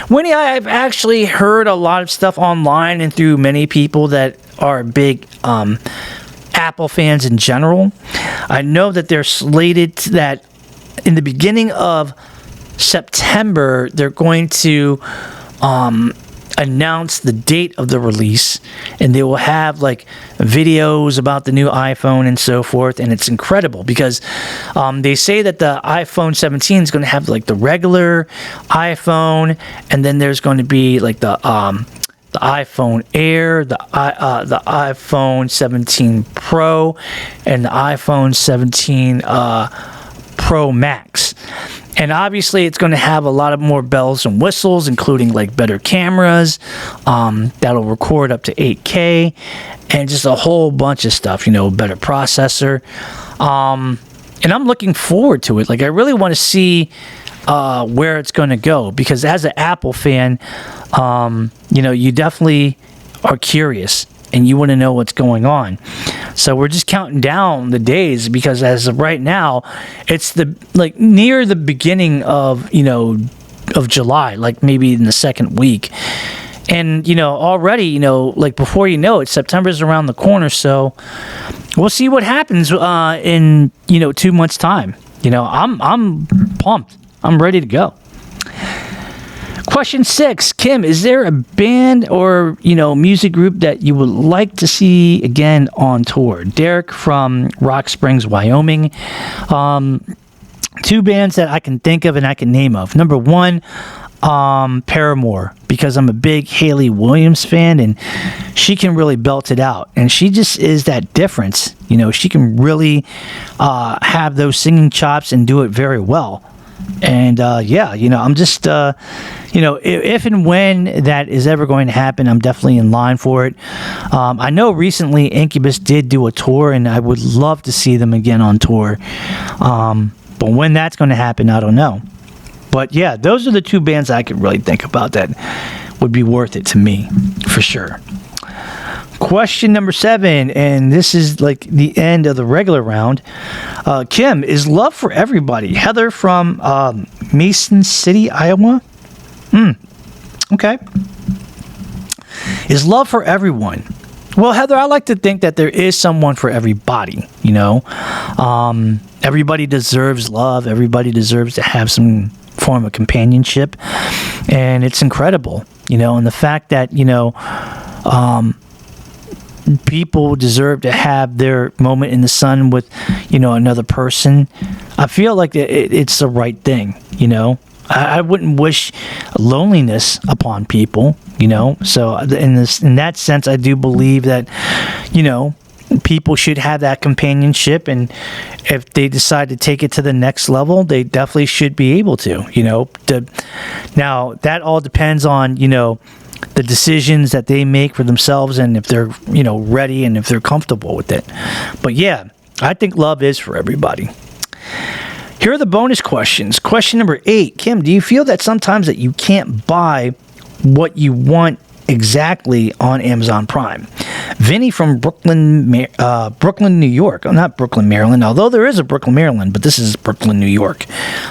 Winnie, I've actually heard a lot of stuff online and through many people that are big Apple fans in general. I know that they're slated that in the beginning of September, they're going to announce the date of the release, and they will have like videos about the new iPhone and so forth. And it's incredible because they say that the iPhone 17 is going to have like the regular iPhone, and then there's going to be like the iPhone Air, the iPhone 17 Pro, and the iPhone 17 Pro Max. And obviously, it's going to have a lot of more bells and whistles, including like better cameras that'll record up to 8K, and just a whole bunch of stuff. Better processor, and I'm looking forward to it. Like, I really want to see where it's going to go, because as an Apple fan, you definitely are curious and you want to know what's going on. So we're just counting down the days, because as of right now, it's near the beginning of July, like maybe in the second week. And already, before you know it, September's around the corner. So we'll see what happens in 2 months' time. I'm pumped. I'm ready to go. Question 6, Kim, is there a band or, music group that you would like to see again on tour? Derek from Rock Springs, Wyoming. 2 bands that I can think of and I can name of. Number 1, Paramore, because I'm a big Hayley Williams fan, and she can really belt it out. And she just is that difference. She can really have those singing chops and do it very well. And I'm just if and when that is ever going to happen, I'm definitely in line for it. I know recently Incubus did do a tour, and I would love to see them again on tour. But when that's going to happen, I don't know. But yeah, those are the 2 bands I could really think about that would be worth it to me, for sure. Question number 7, and this is like the end of the regular round. Kim, is love for everybody? Heather from Mason City, Iowa. Okay. Is love for everyone? Well, Heather, I like to think that there is someone for everybody. Everybody deserves love. Everybody deserves to have some form of companionship, and it's incredible. And the fact that people deserve to have their moment in the sun with, another person. I feel like it's the right thing, I wouldn't wish loneliness upon people, So in that sense, I do believe that, people should have that companionship, and if they decide to take it to the next level, they definitely should be able to, Now, that all depends on, the decisions that they make for themselves, and if they're, ready and if they're comfortable with it. But yeah, I think love is for everybody. Here are the bonus questions. Question number 8. Kim, do you feel that sometimes that you can't buy what you want exactly on Amazon Prime. Vinny from Brooklyn, New York. Not Brooklyn, Maryland, although there is a Brooklyn, Maryland, but this is Brooklyn, New York.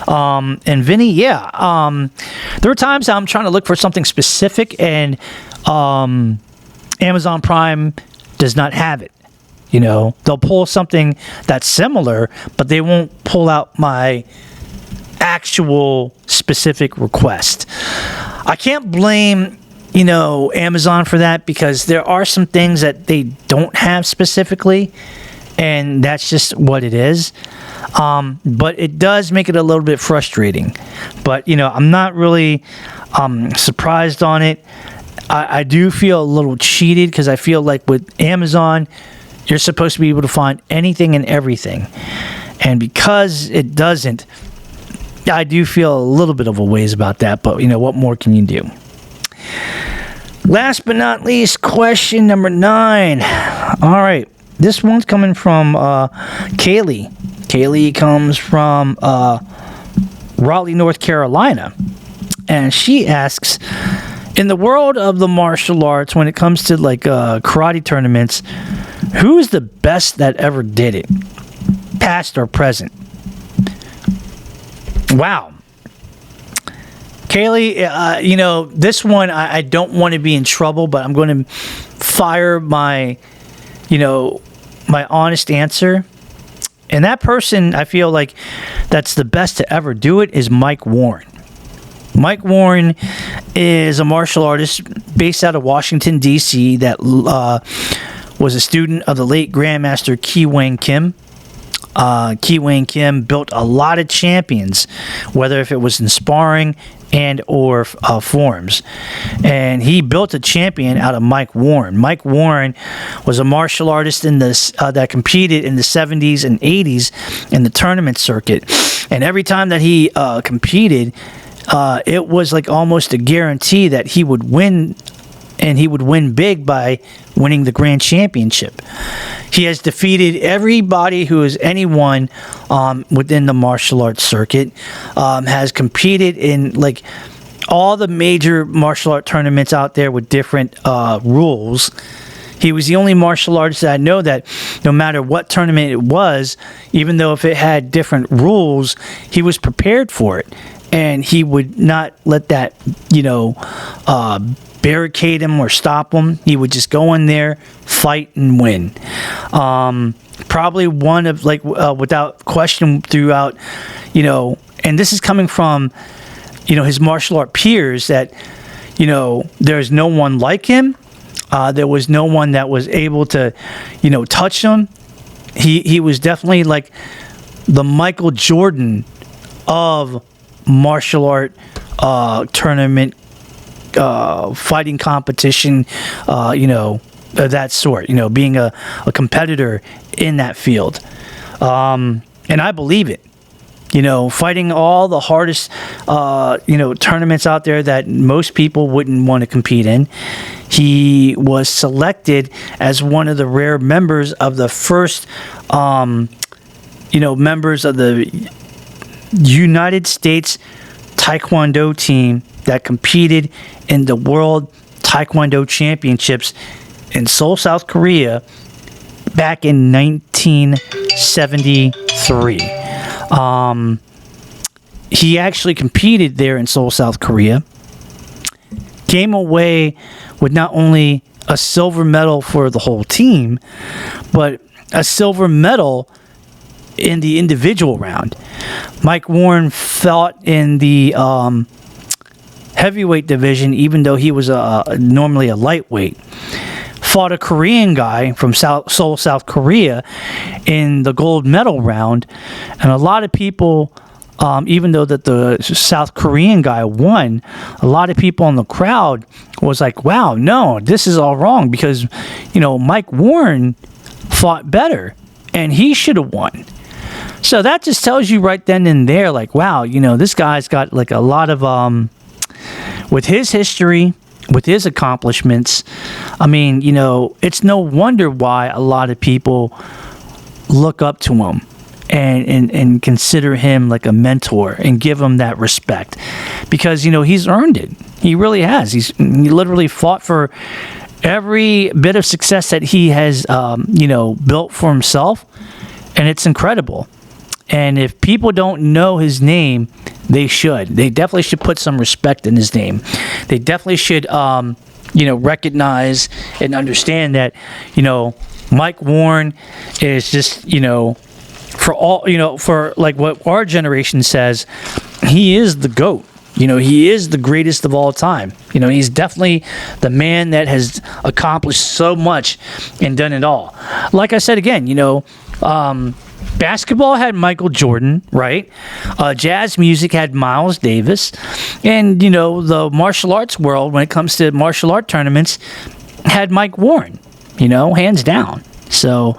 And Vinny, there are times I'm trying to look for something specific, and Amazon Prime does not have it. They'll pull something that's similar, but they won't pull out my actual specific request. I can't blame Amazon for that, because there are some things that they don't have specifically, and that's just what it is. But it does make it a little bit frustrating. But I'm not really surprised on it. I do feel a little cheated, because I feel like with Amazon, you're supposed to be able to find anything and everything, and because it doesn't, I do feel a little bit of a ways about that. But what more can you do? Last but not least, question number 9. All right. This one's coming from Kaylee. Kaylee comes from Raleigh, North Carolina. And she asks, in the world of the martial arts, when it comes to karate tournaments, who is the best that ever did it? Past or present? Wow. Kaylee, this one, I don't want to be in trouble, but I'm going to fire my honest answer. And that person, I feel like that's the best to ever do it, is Mike Warren. Mike Warren is a martial artist based out of Washington, D.C. that was a student of the late Grandmaster Kim Hoang. Kim Hoang built a lot of champions, whether if it was in sparring and or forms. And he built a champion out of Mike Warren. Mike Warren was a martial artist in this that competed in the 70s and 80s in the tournament circuit. And every time that he competed, it was like almost a guarantee that he would win, and he would win big by winning the grand championship. He has defeated everybody who is anyone within the martial arts circuit, has competed in all the major martial art tournaments out there with different rules. He was the only martial artist that I know that no matter what tournament it was, even though if it had different rules, he was prepared for it. And he would not let that, barricade him or stop him. He would just go in there, fight, and win. Probably one of, without question throughout, and this is coming from, his martial art peers, that, there's no one like him. There was no one that was able to, touch him. He was definitely like the Michael Jordan of martial art tournament fighting competition, that sort, being a competitor in that field. And I believe it. Fighting all the hardest, tournaments out there that most people wouldn't want to compete in. He was selected as one of the rare members of the first, members of the United States Taekwondo team that competed in the World Taekwondo Championships in Seoul, South Korea, back in 1973. He actually competed there in Seoul, South Korea. Came away with not only a silver medal for the whole team, but a silver medal in the individual round. Mike Warren fought in the heavyweight division, even though he was normally a lightweight. Fought a Korean guy from Seoul, South Korea in the gold medal round. And a lot of people, even though that the South Korean guy won, a lot of people in the crowd was like, wow, no, this is all wrong, because, Mike Warren fought better and he should have won. So that just tells you right then and there, wow, this guy's got a lot of, with his history, with his accomplishments, it's no wonder why a lot of people look up to him and consider him like a mentor and give him that respect, because, he's earned it. He really has. He literally fought for every bit of success that he has, built for himself, and it's incredible. And if people don't know his name, they should. They definitely should put some respect in his name. They definitely should, recognize and understand that, Mike Warren is just, for all, for like what our generation says, he is the GOAT. He is the greatest of all time. He's definitely the man that has accomplished so much and done it all. Like I said again, basketball had Michael Jordan, right? Jazz music had Miles Davis. And, the martial arts world, when it comes to martial art tournaments, had Mike Warren, hands down. So,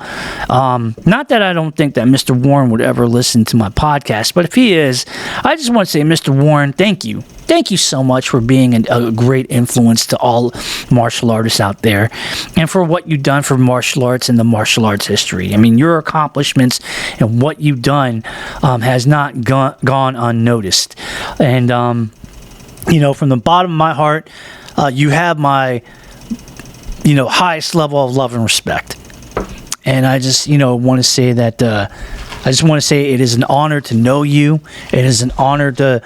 not that I don't think that Mr. Warren would ever listen to my podcast, but if he is, I just want to say, Mr. Warren, thank you. Thank you so much for being a great influence to all martial artists out there and for what you've done for martial arts and the martial arts history. I mean, your accomplishments and what you've done has not gone unnoticed. And, from the bottom of my heart, you have my, highest level of love and respect. And I just, want to say that it is an honor to know you. It is an honor to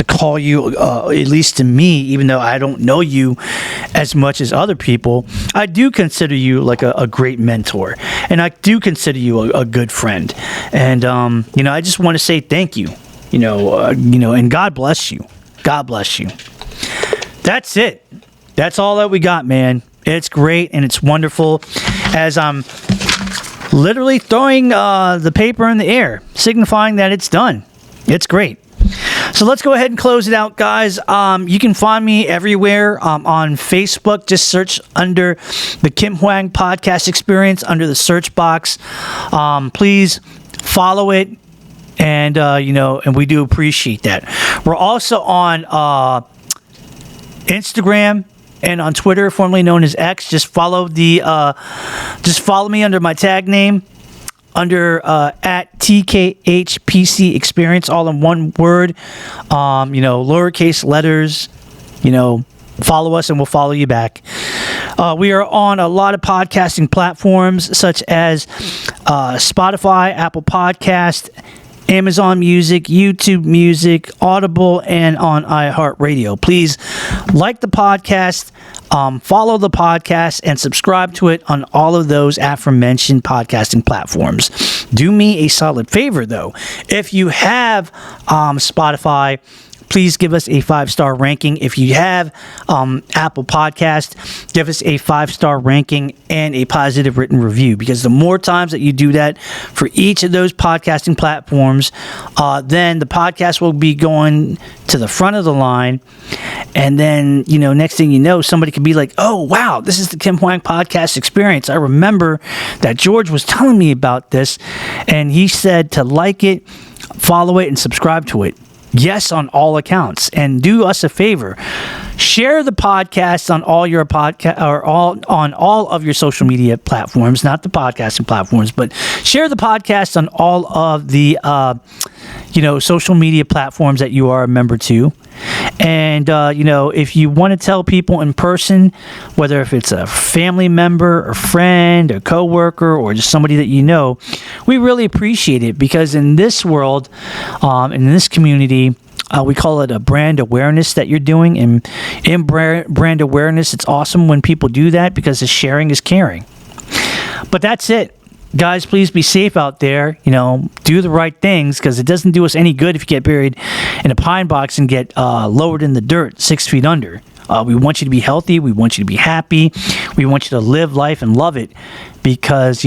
call you, at least to me, even though I don't know you as much as other people. I do consider you like a great mentor, and I do consider you a good friend. And I just want to say thank you. And God bless you. God bless you. That's it. That's all that we got, man. It's great and it's wonderful. As I'm literally throwing the paper in the air, signifying that it's done. It's great. So let's go ahead and close it out, guys. You can find me everywhere on Facebook. Just search under the Kim Hoang Podcast Experience under the search box. Please follow it. And, and we do appreciate that. We're also on Instagram and on Twitter, formerly known as X. Just follow me under my tag name, under at TKHPC Experience, all in one word. Lowercase letters. Follow us and we'll follow you back. We are on a lot of podcasting platforms such as Spotify, Apple Podcast, Amazon Music, YouTube Music, Audible, and on iHeartRadio. Please like the podcast, follow the podcast, and subscribe to it on all of those aforementioned podcasting platforms. Do me a solid favor, though. If you have Spotify, please give us a 5-star ranking. If you have Apple Podcast, give us a 5-star ranking and a positive written review. Because the more times that you do that for each of those podcasting platforms, then the podcast will be going to the front of the line. And then, next thing you know, somebody could be like, oh, wow, this is the Kim Hoang Podcast Experience. I remember that George was telling me about this, and he said to like it, follow it, and subscribe to it. Yes, on all accounts. And do us a favor. Share the podcast on all your on all of your social media platforms, not the podcasting platforms, but share the podcast on all of the social media platforms that you are a member to. And if you want to tell people in person, whether if it's a family member or friend or coworker or just somebody that you know, we really appreciate it, because in this world, in this community, we call it a brand awareness that you're doing. And in brand awareness, it's awesome when people do that, because the sharing is caring. But that's it. Guys, please be safe out there. Do the right things, because it doesn't do us any good if you get buried in a pine box and get lowered in the dirt 6 feet under. We want you to be healthy. We want you to be happy. We want you to live life and love it, because,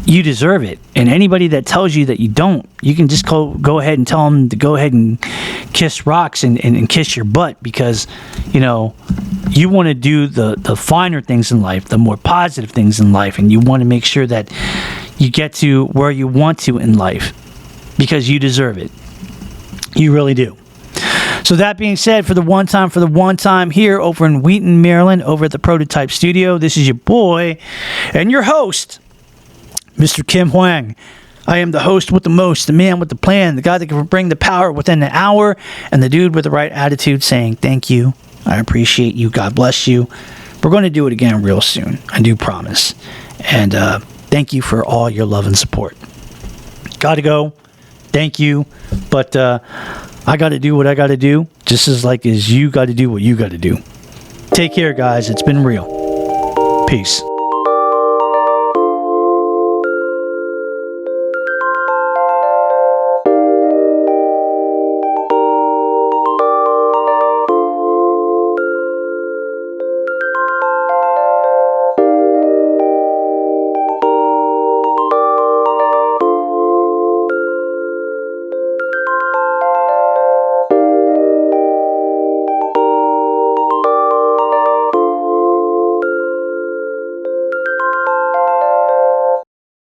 you deserve it. And anybody that tells you that you don't, you can just go ahead and tell them to go ahead and kiss rocks and kiss your butt, because, you want to do the finer things in life, the more positive things in life, and you want to make sure that you get to where you want to in life, because you deserve it. You really do. So that being said, for the one time here over in Wheaton, Maryland, over at the Prototype Studio, this is your boy and your host, Mr. Kim Hoang. I am the host with the most, the man with the plan, the guy that can bring the power within an hour, and the dude with the right attitude saying, thank you, I appreciate you, God bless you. We're going to do it again real soon, I do promise. And thank you for all your love and support. Gotta go. Thank you. But I got to do what I got to do, just as you got to do what you got to do. Take care, guys. It's been real. Peace.